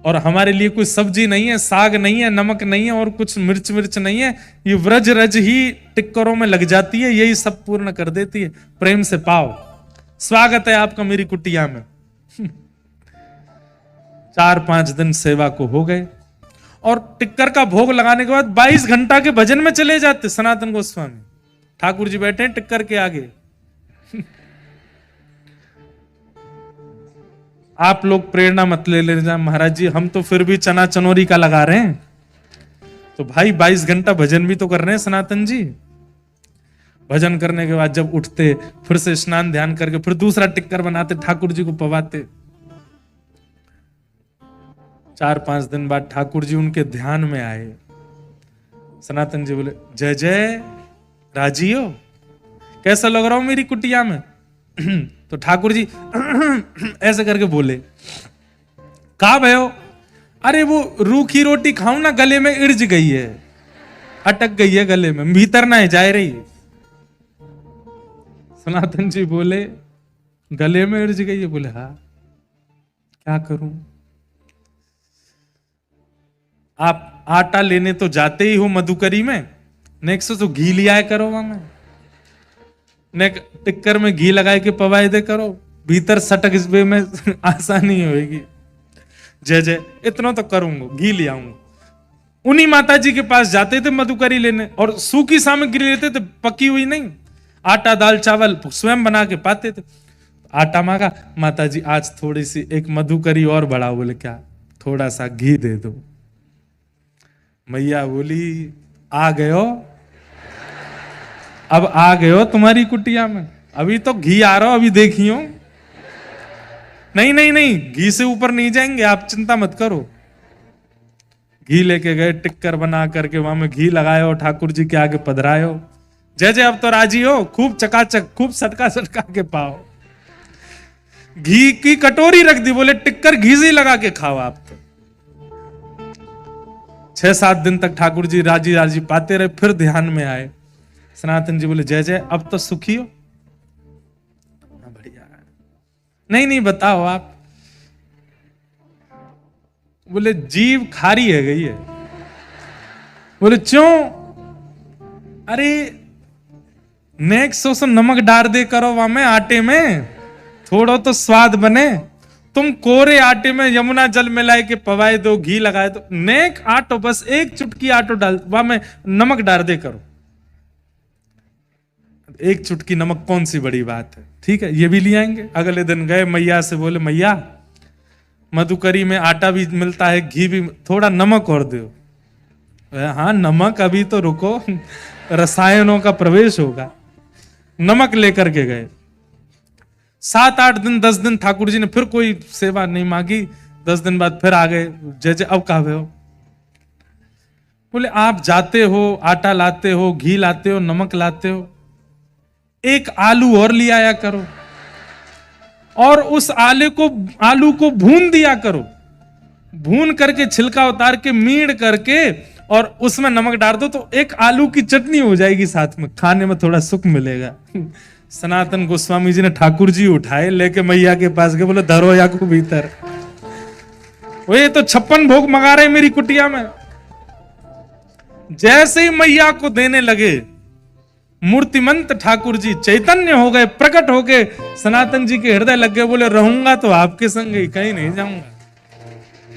Speaker 1: और हमारे लिए कोई सब्जी नहीं है, साग नहीं है, नमक नहीं है, और कुछ मिर्च नहीं है। ये व्रज रज ही टिक्करों में लग जाती है, यही सब पूर्ण कर देती है। प्रेम से पाओ, स्वागत है आपका मेरी कुटिया में। 4-5 दिन सेवा को हो गए, और टिक्कर का भोग लगाने के बाद 22 घंटा के भजन में चले जाते सनातन गोस्वामी। ठाकुर जी बैठे हैं टिक्कर के आगे। आप लोग प्रेरणा मत ले लेना, महाराज जी हम तो फिर भी चना चनोरी का लगा रहे हैं। तो भाई 22 घंटा भजन भी तो कर रहे हैं सनातन जी। भजन करने के बाद जब उठते, फिर से स्नान ध्यान करके फिर दूसरा टिक्कर बनाते, ठाकुर जी को पवाते। 4-5 दिन बाद ठाकुर जी उनके ध्यान में आए। सनातन जी बोले जय जय, राजी हो, कैसा लग रहा हूं मेरी कुटिया में? तो ठाकुर जी ऐसे करके बोले, कहा भयो? अरे वो रूखी रोटी खाऊं ना, गले में इर्ज गई है, अटक गई है गले में, भीतर ना जा रही। सनातन जी बोले गले में इर्ज गई है? बोले हाँ, क्या करूं? आप आटा लेने तो जाते ही हो मधुकरी में, नेक्स्ट तो घी लिया करो वहां में, ने टिक्कर में घी लगाए के पवाए दे करो, भीतर सटक इस में आसानी होगी। जय जय, इतना तो करूंगा, घी ले आऊंगा। उन्हीं माता जी के पास जाते थे मधुकरी लेने, और सूखी सामग्री लेते थे, पकी हुई नहीं। आटा दाल चावल स्वयं बना के पाते थे। आटा मांगा, माता जी आज थोड़ी सी एक मधुकरी और बढ़ाओ। बोले क्या? थोड़ा सा घी दे दो। मैया बोली आ गयो, अब आ गए हो तुम्हारी कुटिया में, अभी तो घी आ रहा हो, अभी देखियो। नहीं नहीं नहीं, घी से ऊपर नहीं जाएंगे आप, चिंता मत करो। घी लेके गए, टिक्कर बना करके वहां में घी लगाए हो, ठाकुर जी के आगे पधराए हो। जय जय, अब तो राजी हो, खूब चकाचक, खूब सटका सटका के पाओ। घी की कटोरी रख दी, बोले टिक्कर घी से लगा के खाओ आप तो। 6-7 दिन तक ठाकुर जी राजी राजी पाते रहे, फिर ध्यान में आए। सनातन जी बोले जय जय, अब तो सुखी हो? बढ़िया। नहीं नहीं बताओ आप। बोले जीभ खारी है गई है। बोले क्यों? अरे नेक्स्ट नमक डाल दे करो वहां में आटे में, थोड़ा तो स्वाद बने। तुम कोरे आटे में यमुना जल मिलाए के पवाए दो, घी लगाए दो, नेक आटो, बस एक चुटकी आटो डाल, वहां में नमक डाल दे करो। एक चुटकी नमक कौन सी बड़ी बात है, ठीक है, ये भी ले आएंगे। अगले दिन गए मैया से, बोले मैया मधुकरी में आटा भी मिलता है, घी भी, थोड़ा नमक और दो। हाँ नमक, अभी तो रुको, रसायनों का प्रवेश होगा। नमक लेकर के गए। 7-8 दिन 10 दिन ठाकुर जी ने फिर कोई सेवा नहीं मांगी। 10 दिन बाद फिर आ गए। जय जय, अब कहा हो? बोले आप जाते हो, आटा लाते हो, घी लाते हो, नमक लाते हो, एक आलू और ले आया करो और उस आलू को भून दिया करो, भून करके छिलका उतार के मीड़ करके और उसमें नमक डाल दो तो एक आलू की चटनी हो जाएगी, साथ में खाने में थोड़ा सुख मिलेगा। सनातन गोस्वामी जी ने ठाकुर जी उठाए, लेके मैया के पास गए, बोले धरो या को भीतर, वो ये तो 56 भोग मंगा रहे मेरी कुटिया में। जैसे ही मैया को देने लगे, मूर्तिमंत ठाकुर जी चैतन्य हो गए, प्रकट हो गए, सनातन जी के हृदय लग गए, बोले रहूंगा तो आपके संग ही, कहीं नहीं जाऊंगा,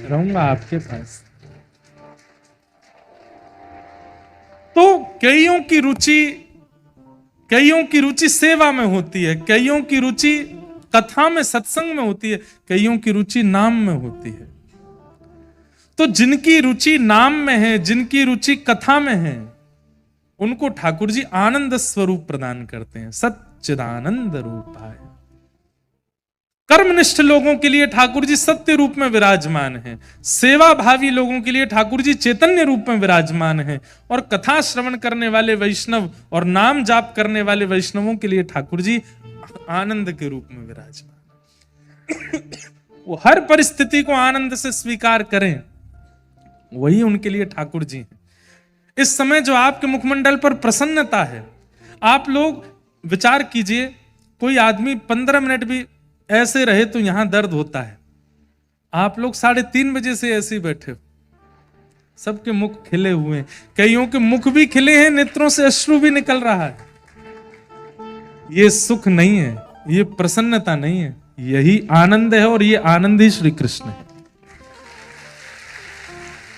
Speaker 1: रहूंगा आपके पास। तो कईयों की रुचि सेवा में होती है, कईयों की रुचि कथा में सत्संग में होती है, कईयों की रुचि नाम में होती है। तो जिनकी रुचि नाम में है, जिनकी रुचि कथा में है, उनको ठाकुर जी आनंद स्वरूप प्रदान करते हैं, सच्चिदानंद रूपाय। कर्मनिष्ठ लोगों के लिए ठाकुर जी सत्य रूप में विराजमान हैं, सेवा भावी लोगों के लिए ठाकुर जी चैतन्य रूप में विराजमान हैं, और कथा श्रवण करने वाले वैष्णव और नाम जाप करने वाले वैष्णवों के लिए ठाकुर जी आनंद के रूप में विराजमान। वो हर परिस्थिति को आनंद से स्वीकार करें, वही उनके लिए ठाकुर जी हैं। इस समय जो आपके मुखमंडल पर प्रसन्नता है, आप लोग विचार कीजिए, कोई आदमी 15 मिनट भी ऐसे रहे तो यहां दर्द होता है। आप लोग 3:30 बजे से ऐसे ही बैठे हो, सबके मुख खिले हुए हैं, कईयों के मुख भी खिले हैं, नेत्रों से अश्रु भी निकल रहा है। ये सुख नहीं है, ये प्रसन्नता नहीं है, यही आनंद है, और ये आनंद ही श्री कृष्ण है।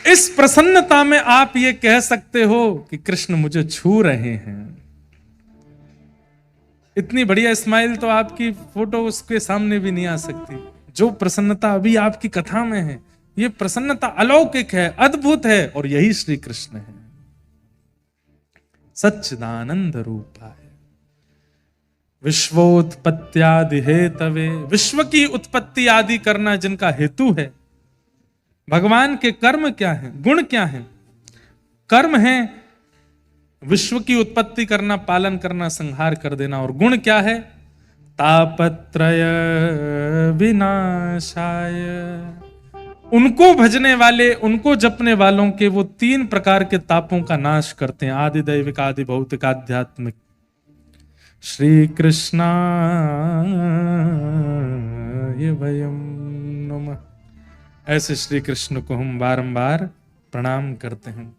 Speaker 1: इस प्रसन्नता में आप ये कह सकते हो कि कृष्ण मुझे छू रहे हैं। इतनी बढ़िया स्माइल तो आपकी फोटो उसके सामने भी नहीं आ सकती। जो प्रसन्नता अभी आपकी कथा में है, ये प्रसन्नता अलौकिक है, अद्भुत है, और यही श्री कृष्ण है, सच्चिदानंद रूपाय। विश्वोत्पत्त्यादि हेतवे, विश्व की उत्पत्ति आदि करना जिनका हेतु है। भगवान के कर्म क्या है, गुण क्या है? कर्म है विश्व की उत्पत्ति करना, पालन करना, संहार कर देना, और गुण क्या है? तापत्रय विनाशाय। उनको भजने वाले, उनको जपने वालों के वो 3 प्रकार के तापों का नाश करते हैं, आदि दैविक, आदि भौतिक, आध्यात्मिक। श्री कृष्णा ये वयम नमः। ऐसे श्री कृष्ण को हम बारंबार प्रणाम करते हैं।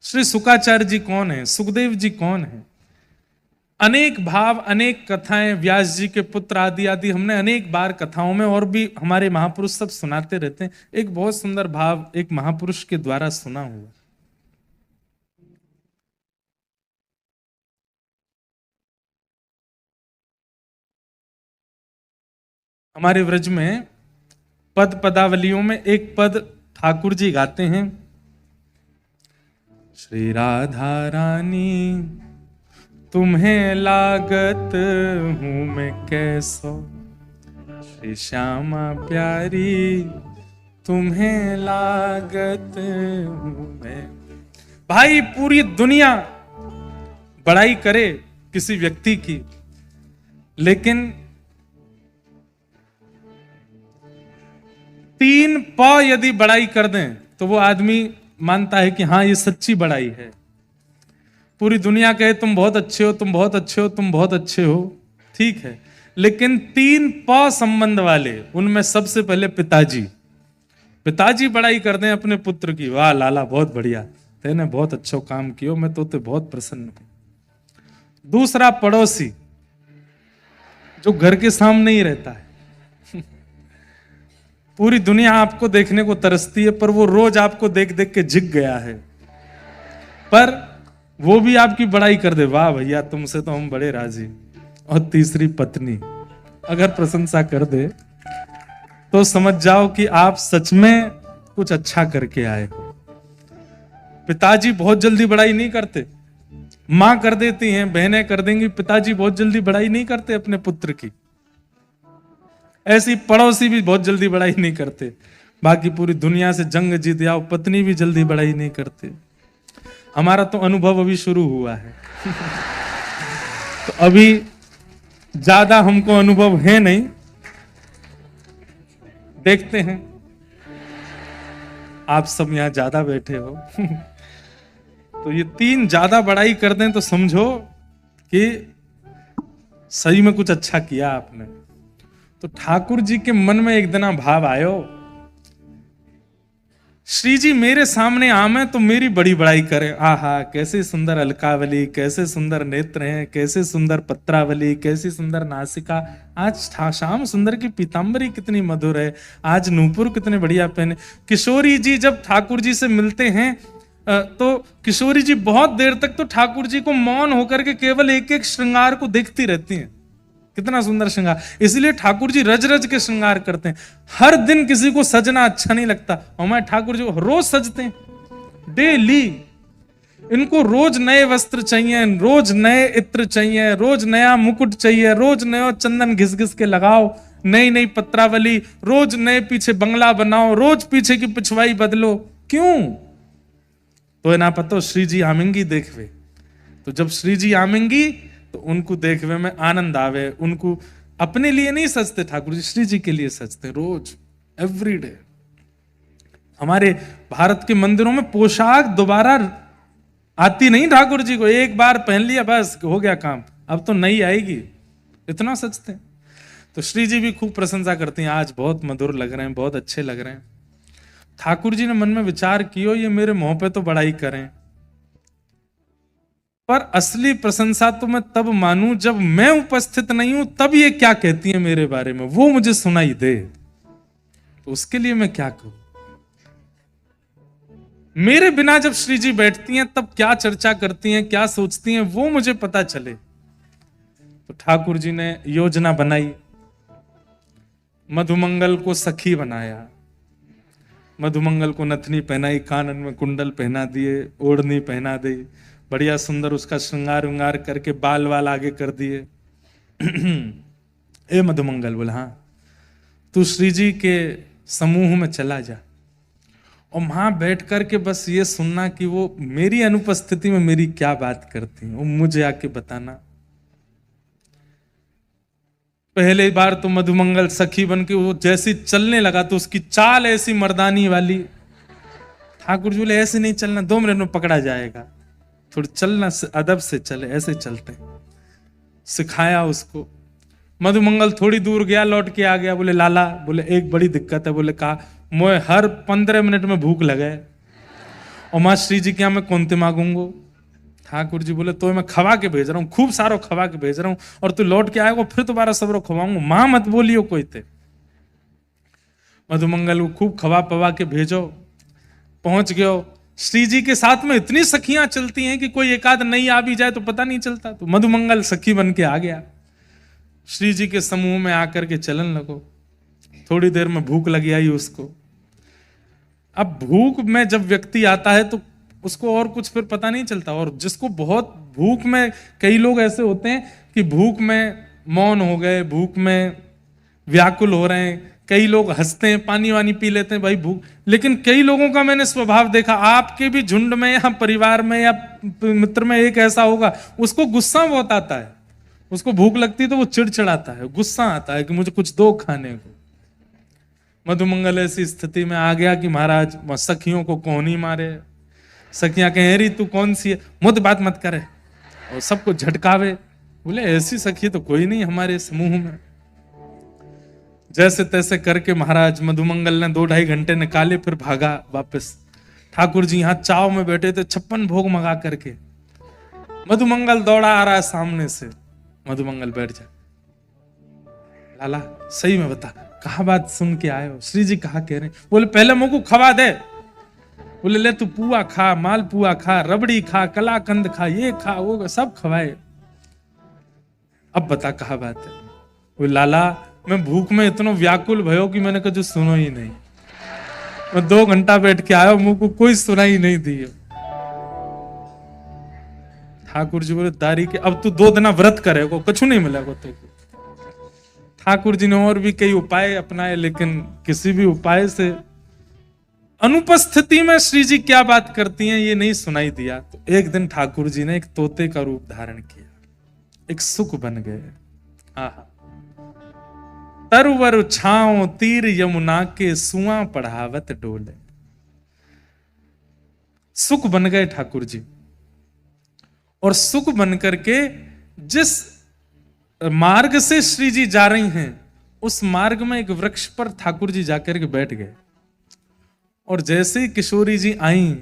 Speaker 1: श्री शुकाचार्य जी कौन है? सुखदेव जी कौन है? अनेक भाव, अनेक कथाएं, व्यास जी के पुत्र आदि आदि हमने अनेक बार कथाओं में, और भी हमारे महापुरुष सब सुनाते रहते हैं। एक बहुत सुंदर भाव एक महापुरुष के द्वारा सुना हुआ। हमारे व्रज में पद पदावलियों में एक पद ठाकुर जी गाते हैं, श्री राधा रानी तुम्हें लागत हूं मैं कैसो, श्री श्यामा प्यारी तुम्हें लागत हूं मैं। भाई पूरी दुनिया बड़ाई करे किसी व्यक्ति की, लेकिन 3 प यदि बड़ाई कर दें तो वो आदमी मानता है कि हाँ ये सच्ची बड़ाई है। पूरी दुनिया कहे तुम बहुत अच्छे हो, तुम बहुत अच्छे हो, तुम बहुत अच्छे हो, ठीक है, लेकिन 3 प संबंध वाले, उनमें सबसे पहले पिताजी बड़ाई कर दें अपने पुत्र की, वाह लाला बहुत बढ़िया, तेने बहुत अच्छा काम किया, मैं तो बहुत प्रसन्न हूं। दूसरा पड़ोसी, जो घर के सामने ही रहता है, पूरी दुनिया आपको देखने को तरसती है, पर वो रोज आपको देख देख के झिक गया है, पर वो भी आपकी बड़ाई कर दे, वाह भैया तुमसे तो हम बड़े राजी। और तीसरी पत्नी अगर प्रशंसा कर दे तो समझ जाओ कि आप सच में कुछ अच्छा करके आए हो। पिताजी बहुत जल्दी बड़ाई नहीं करते, मां कर देती हैं, बहनें कर देंगी, पिताजी बहुत जल्दी बड़ाई नहीं करते अपने पुत्र की। ऐसी पड़ोसी भी बहुत जल्दी बड़ाई नहीं करते। बाकी पूरी दुनिया से जंग जीत आओ, पत्नी भी जल्दी बड़ाई नहीं करते। हमारा तो अनुभव अभी शुरू हुआ है। तो अभी ज्यादा हमको अनुभव है नहीं, देखते हैं। आप सब यहां ज्यादा बैठे हो तो ये तीन ज्यादा बड़ाई कर दें तो समझो कि सही में कुछ अच्छा किया आपने। तो ठाकुर जी के मन में एक दिन भाव आयो, श्री जी मेरे सामने आमे तो मेरी बड़ी बड़ाई करे। आहा, कैसे सुंदर अलकावली, कैसे सुंदर नेत्र हैं, कैसे सुंदर पत्रावली, कैसी सुंदर नासिका। आज श्याम सुंदर की पीतांबरी कितनी मधुर है, आज नूपुर कितने बढ़िया पहने। किशोरी जी जब ठाकुर जी से मिलते हैं तो किशोरी जी बहुत देर तक तो ठाकुर जी को मौन होकर के केवल एक एक श्रृंगार को देखती रहती हैं। कितना सुंदर श्रृंगार, इसलिए ठाकुर जी रज रज के श्रृंगार करते हैं। हर दिन किसी को सजना अच्छा नहीं लगता, हमारे ठाकुर जी रोज सजते हैं, डेली। इनको रोज नए वस्त्र चाहिए, रोज नए इत्र चाहिए, रोज नया मुकुट चाहिए, रोज नया चंदन घिस घिस के लगाओ, नई नई पत्रावली, रोज नए पीछे बंगला बनाओ, रोज पीछे की पिछवाई बदलो। क्यों? तो ना पता श्री जी आमेंगी देखवे। तो जब श्री जी आमेंगी तो उनको देखवे में आनंद आवे। उनको अपने लिए नहीं सजते ठाकुर जी, श्री जी के लिए सजते रोज, एवरीडे। हमारे भारत के मंदिरों में पोशाक दोबारा आती नहीं ठाकुर जी को, एक बार पहन लिया बस हो गया काम, अब तो नई आएगी, इतना सजते हैं। तो श्री जी भी खूब प्रशंसा करती हैं, आज बहुत मधुर लग रहे हैं, बहुत अच्छे लग रहे हैं। ठाकुर जी ने मन में विचार किया, ये मेरे मुंह पे तो बड़ाई करें, पर असली प्रशंसा तो मैं तब मानूं जब मैं उपस्थित नहीं हूं, तब ये क्या कहती है मेरे बारे में, वो मुझे सुनाई दे। तो उसके लिए मैं क्या करूं? मेरे बिना जब श्री जी बैठती हैं तब क्या चर्चा करती हैं, क्या सोचती हैं, वो मुझे पता चले। तो ठाकुर जी ने योजना बनाई, मधुमंगल को सखी बनाया, मधुमंगल को नथनी पहनाई, कानन में कुंडल पहना दिए, ओढ़नी पहना दी, बढ़िया सुंदर उसका श्रृंगार उंगार करके बाल वाल आगे कर दिए। ए मधुमंगल बोला, हाँ तू श्री जी के समूह में चला जा और वहां बैठ करके बस ये सुनना कि वो मेरी अनुपस्थिति में मेरी क्या बात करती हैं, वो मुझे आके बताना। पहले बार तो मधुमंगल सखी बन के वो जैसी चलने लगा तो उसकी चाल ऐसी मर्दानी वाली। ठाकुर जी बोले ऐसे नहीं चलना, 2 मिनट में पकड़ा जाएगा, थोड़ा चलना अदब से चले, ऐसे चलते। सिखाया उसको। मधुमंगल थोड़ी दूर गया, लौट के आ गया, बोले लाला, बोले एक बड़ी दिक्कत है। बोले कहा, मोए हर 15 मिनट में भूख लगे और मां श्री जी क्या मैं कौनते मांगूंगो। ठाकुर जी बोले तो मैं खवा के भेज रहा हूँ, खूब सारो खवा के भेज रहा हूँ, और तू लौट के आएगा फिर दोबारा सबरो खवाऊंगा, मां मत बोलियो कोई ते। मधुमंगल को खूब खवा पवा के भेजो। पहुंच गयो। श्री जी के साथ में इतनी सखियां चलती हैं कि कोई एकाध नहीं आ भी जाए तो पता नहीं चलता। तो मधुमंगल सखी बन के आ गया, श्री जी के समूह में आकर के चलन लगो। थोड़ी देर में भूख लगी आई उसको। अब भूख में जब व्यक्ति आता है तो उसको और कुछ फिर पता नहीं चलता। और जिसको बहुत भूख में, कई लोग ऐसे होते हैं कि भूख में मौन हो गए, भूख में व्याकुल हो रहे हैं, कई लोग हंसते हैं, पानी वानी पी लेते हैं भाई भूख। लेकिन कई लोगों का मैंने स्वभाव देखा, आपके भी झुंड में या परिवार में या मित्र में एक ऐसा होगा, उसको गुस्सा बहुत आता है। उसको भूख लगती है तो वो चिड़चिड़ाता है, गुस्सा आता है कि मुझे कुछ दो खाने को। मधुमंगल ऐसी स्थिति में आ गया कि महाराज सखियों को कौन ही मारे। सखियां कहे री तू कौन सी है, मुझ बात मत करे, और सबको झटकावे। बोले ऐसी सखी तो कोई नहीं हमारे समूह में। जैसे तैसे करके महाराज मधुमंगल ने 2-2.5 घंटे निकाले, फिर भागा वापस। ठाकुर जी यहाँ चाव में बैठे थे, 56 भोग मंगा करके। मधुमंगल दौड़ा आ रहा है सामने से। मधुमंगल बैठ जा, लाला सही में बता कहा बात सुन के आए हो, श्री जी कहा कह रहे। बोले पहले मुझको खवा दे। बोले ले तू पुआ खा, माल पुआ खा, रबड़ी खा, कलाकंद खा, ये खा वो सब खवाए, अब बता कहा बात है। बोले लाला मैं भूख में इतना व्याकुल भयो कि मैंने कभी सुनो ही नहीं। मैं 2 घंटा बैठ के आया, मुझको कोई सुनाई नहीं दी। ठाकुर जी बोले दारी के अब तू 2 दिन व्रत करेगा, कुछ नहीं मिलेगा तेको। ठाकुर जी ने और भी कई उपाय अपनाए, लेकिन किसी भी उपाय से अनुपस्थिति में श्री जी क्या बात करती हैं ये नहीं सुनाई दिया। तो एक दिन ठाकुर जी ने एक तोते का रूप धारण किया एक सुख बन गए। आहा, तरवर छाओ तीर यमुना के सुआ पढ़ावत डोले। सुख बन गए ठाकुर जी, और सुख बन करके जिस मार्ग से श्री जी जा रही हैं उस मार्ग में एक वृक्ष पर ठाकुर जी जाकर के बैठ गए। और जैसे ही किशोरी जी आई,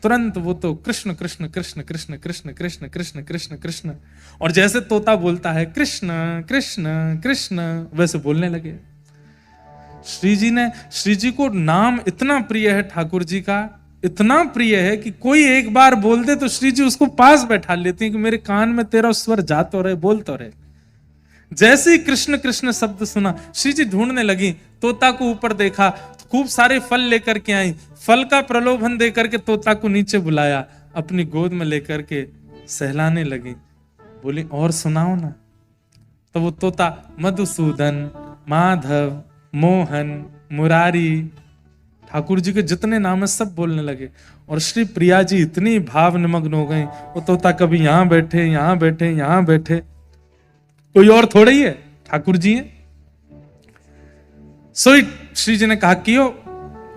Speaker 1: तुरंत वो तो कृष्ण कृष्ण कृष्ण कृष्ण कृष्ण कृष्ण कृष्ण कृष्ण कृष्ण, और जैसे तोता बोलता है कृष्ण कृष्ण कृष्ण, वैसे बोलने लगे। श्री जी को नाम इतना प्रिय है ठाकुर जी का, इतना प्रिय है कि कोई एक बार बोल दे तो श्री जी उसको पास बैठा लेते हैं कि मेरे कान में तेरा स्वर जा तो रहे, बोल तो रहे। जैसे ही कृष्ण कृष्ण शब्द सुना, श्री जी ढूंढने लगी, तोता को ऊपर देखा, खूब सारे फल लेकर के आई, फल का प्रलोभन देकर के तोता को नीचे बुलाया, अपनी गोद में लेकर के सहलाने लगी। बोली और सुनाओ ना। तो वो तोता मधुसूदन, माधव, मोहन, मुरारी, ठाकुर जी के जितने नाम है सब बोलने लगे। और श्री प्रिया जी इतनी भाव निमग्न हो गई, वो तोता कभी यहां बैठे यहां बैठे यहां बैठे, कोई और थोड़ा ही है, ठाकुर जी हैं। सोई श्री जी ने कहा कि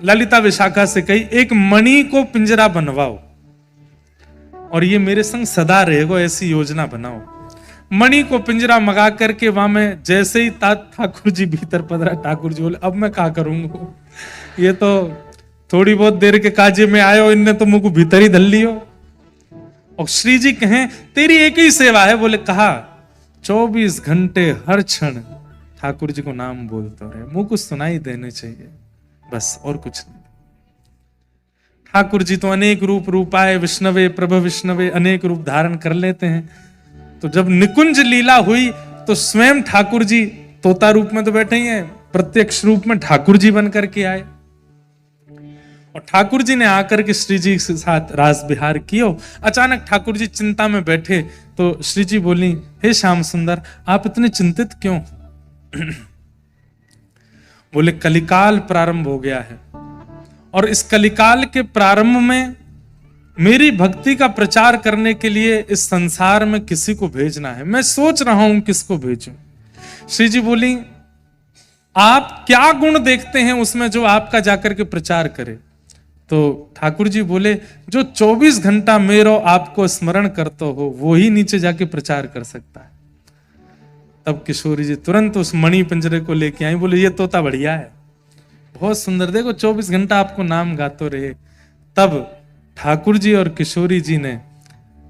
Speaker 1: ललिता विशाखा से कही एक मणि को पिंजरा बनवाओ और ये मेरे संग सदा रहेगा, ऐसी योजना बनाओ। मणि को पिंजरा मंगा करके वहां में जैसे ही ठाकुर जी भीतर पधरा, ठाकुर जी बोले अब मैं क्या करूंगा, ये तो थोड़ी बहुत देर के काजे में आयो, इनने तो मुझको भीतर ही धल लियो। और श्री जी कहें तेरी एक ही सेवा है, बोले कहा 24 घंटे हर क्षण ठाकुर जी को नाम बोलते रहे, मुंह को सुनाई देने चाहिए, बस और कुछ नहीं। ठाकुर जी तो अनेक रूपाए विष्णवे प्रभ विष्णवे, अनेक रूप धारण कर लेते हैं। तो जब निकुंज लीला हुई तो स्वयं ठाकुर जी तोता रूप में तो बैठे ही हैं, प्रत्यक्ष रूप में ठाकुर जी बन करके आए। और ठाकुर जी ने आकर के श्री जी के साथ रास विहार किया। अचानक ठाकुर जी चिंता में बैठे तो श्री जी बोली, हे श्याम सुंदर आप इतने चिंतित क्यों? बोले कलिकाल प्रारंभ हो गया है और इस कलिकाल के प्रारंभ में मेरी भक्ति का प्रचार करने के लिए इस संसार में किसी को भेजना है, मैं सोच रहा हूं किसको भेजूं। श्री जी बोली आप क्या गुण देखते हैं उसमें जो आपका जाकर के प्रचार करे? तो ठाकुर जी बोले जो 24 घंटा मेरो आपको स्मरण करता हो वो ही नीचे जाके प्रचार कर सकता है। तब किशोरी जी तुरंत उस मणि पिंजरे को लेके आई, बोले ये तोता बढ़िया है, बहुत सुंदर, देखो 24 घंटा आपको नाम गाते रहे। तब ठाकुर जी और किशोरी जी ने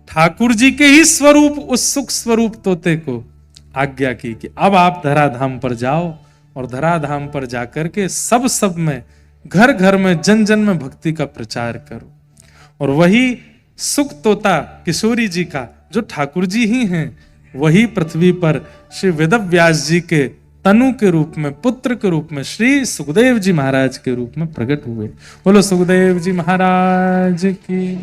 Speaker 1: ठाकुर जी के ही स्वरूप उस सुख स्वरूप तोते को आज्ञा की कि अब आप धराधाम पर जाओ और धराधाम पर जाकर के सब में घर घर में जन जन में भक्ति का प्रचार करो। और वही सुख तोता किशोरी जी का जो ठाकुर जी ही हैं, वही पृथ्वी पर श्री वेदव्यास जी के तनु के रूप में, पुत्र के रूप में श्री सुखदेव जी महाराज के रूप में प्रकट हुए। बोलो सुखदेव जी महाराज की।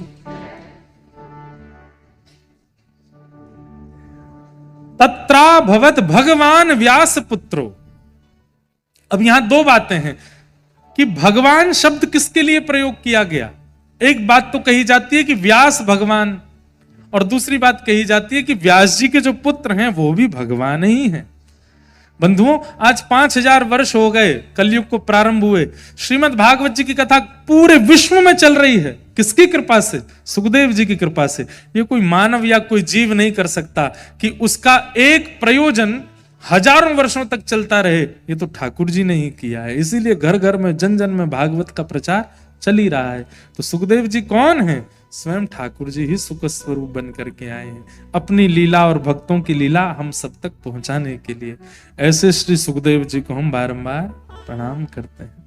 Speaker 1: तत्रा भवत भगवान व्यास पुत्रो। अब यहां दो बातें हैं कि भगवान शब्द किसके लिए प्रयोग किया गया। एक बात तो कही जाती है कि व्यास भगवान, और दूसरी बात कही जाती है कि व्यास जी के जो पुत्र हैं वो भी भगवान ही हैं। बंधुओं आज 5000 वर्ष हो गए कलयुग को प्रारंभ हुए, श्रीमद् भागवत जी की कथा पूरे विश्व में चल रही है। किसकी कृपा से? सुखदेव जी की कृपा से। ये कोई मानव या कोई जीव नहीं कर सकता कि उसका एक प्रयोजन हजारों वर्षों तक चलता रहे, ये तो ठाकुर जी ने ही किया है। इसीलिए घर घर में जन जन में भागवत का प्रचार चल ही रहा है। तो सुखदेव जी कौन है? स्वयं ठाकुर जी ही सुख स्वरूप बन करके आए हैं अपनी लीला और भक्तों की लीला हम सब तक पहुंचाने के लिए। ऐसे श्री सुखदेव जी को हम बारंबार प्रणाम करते हैं।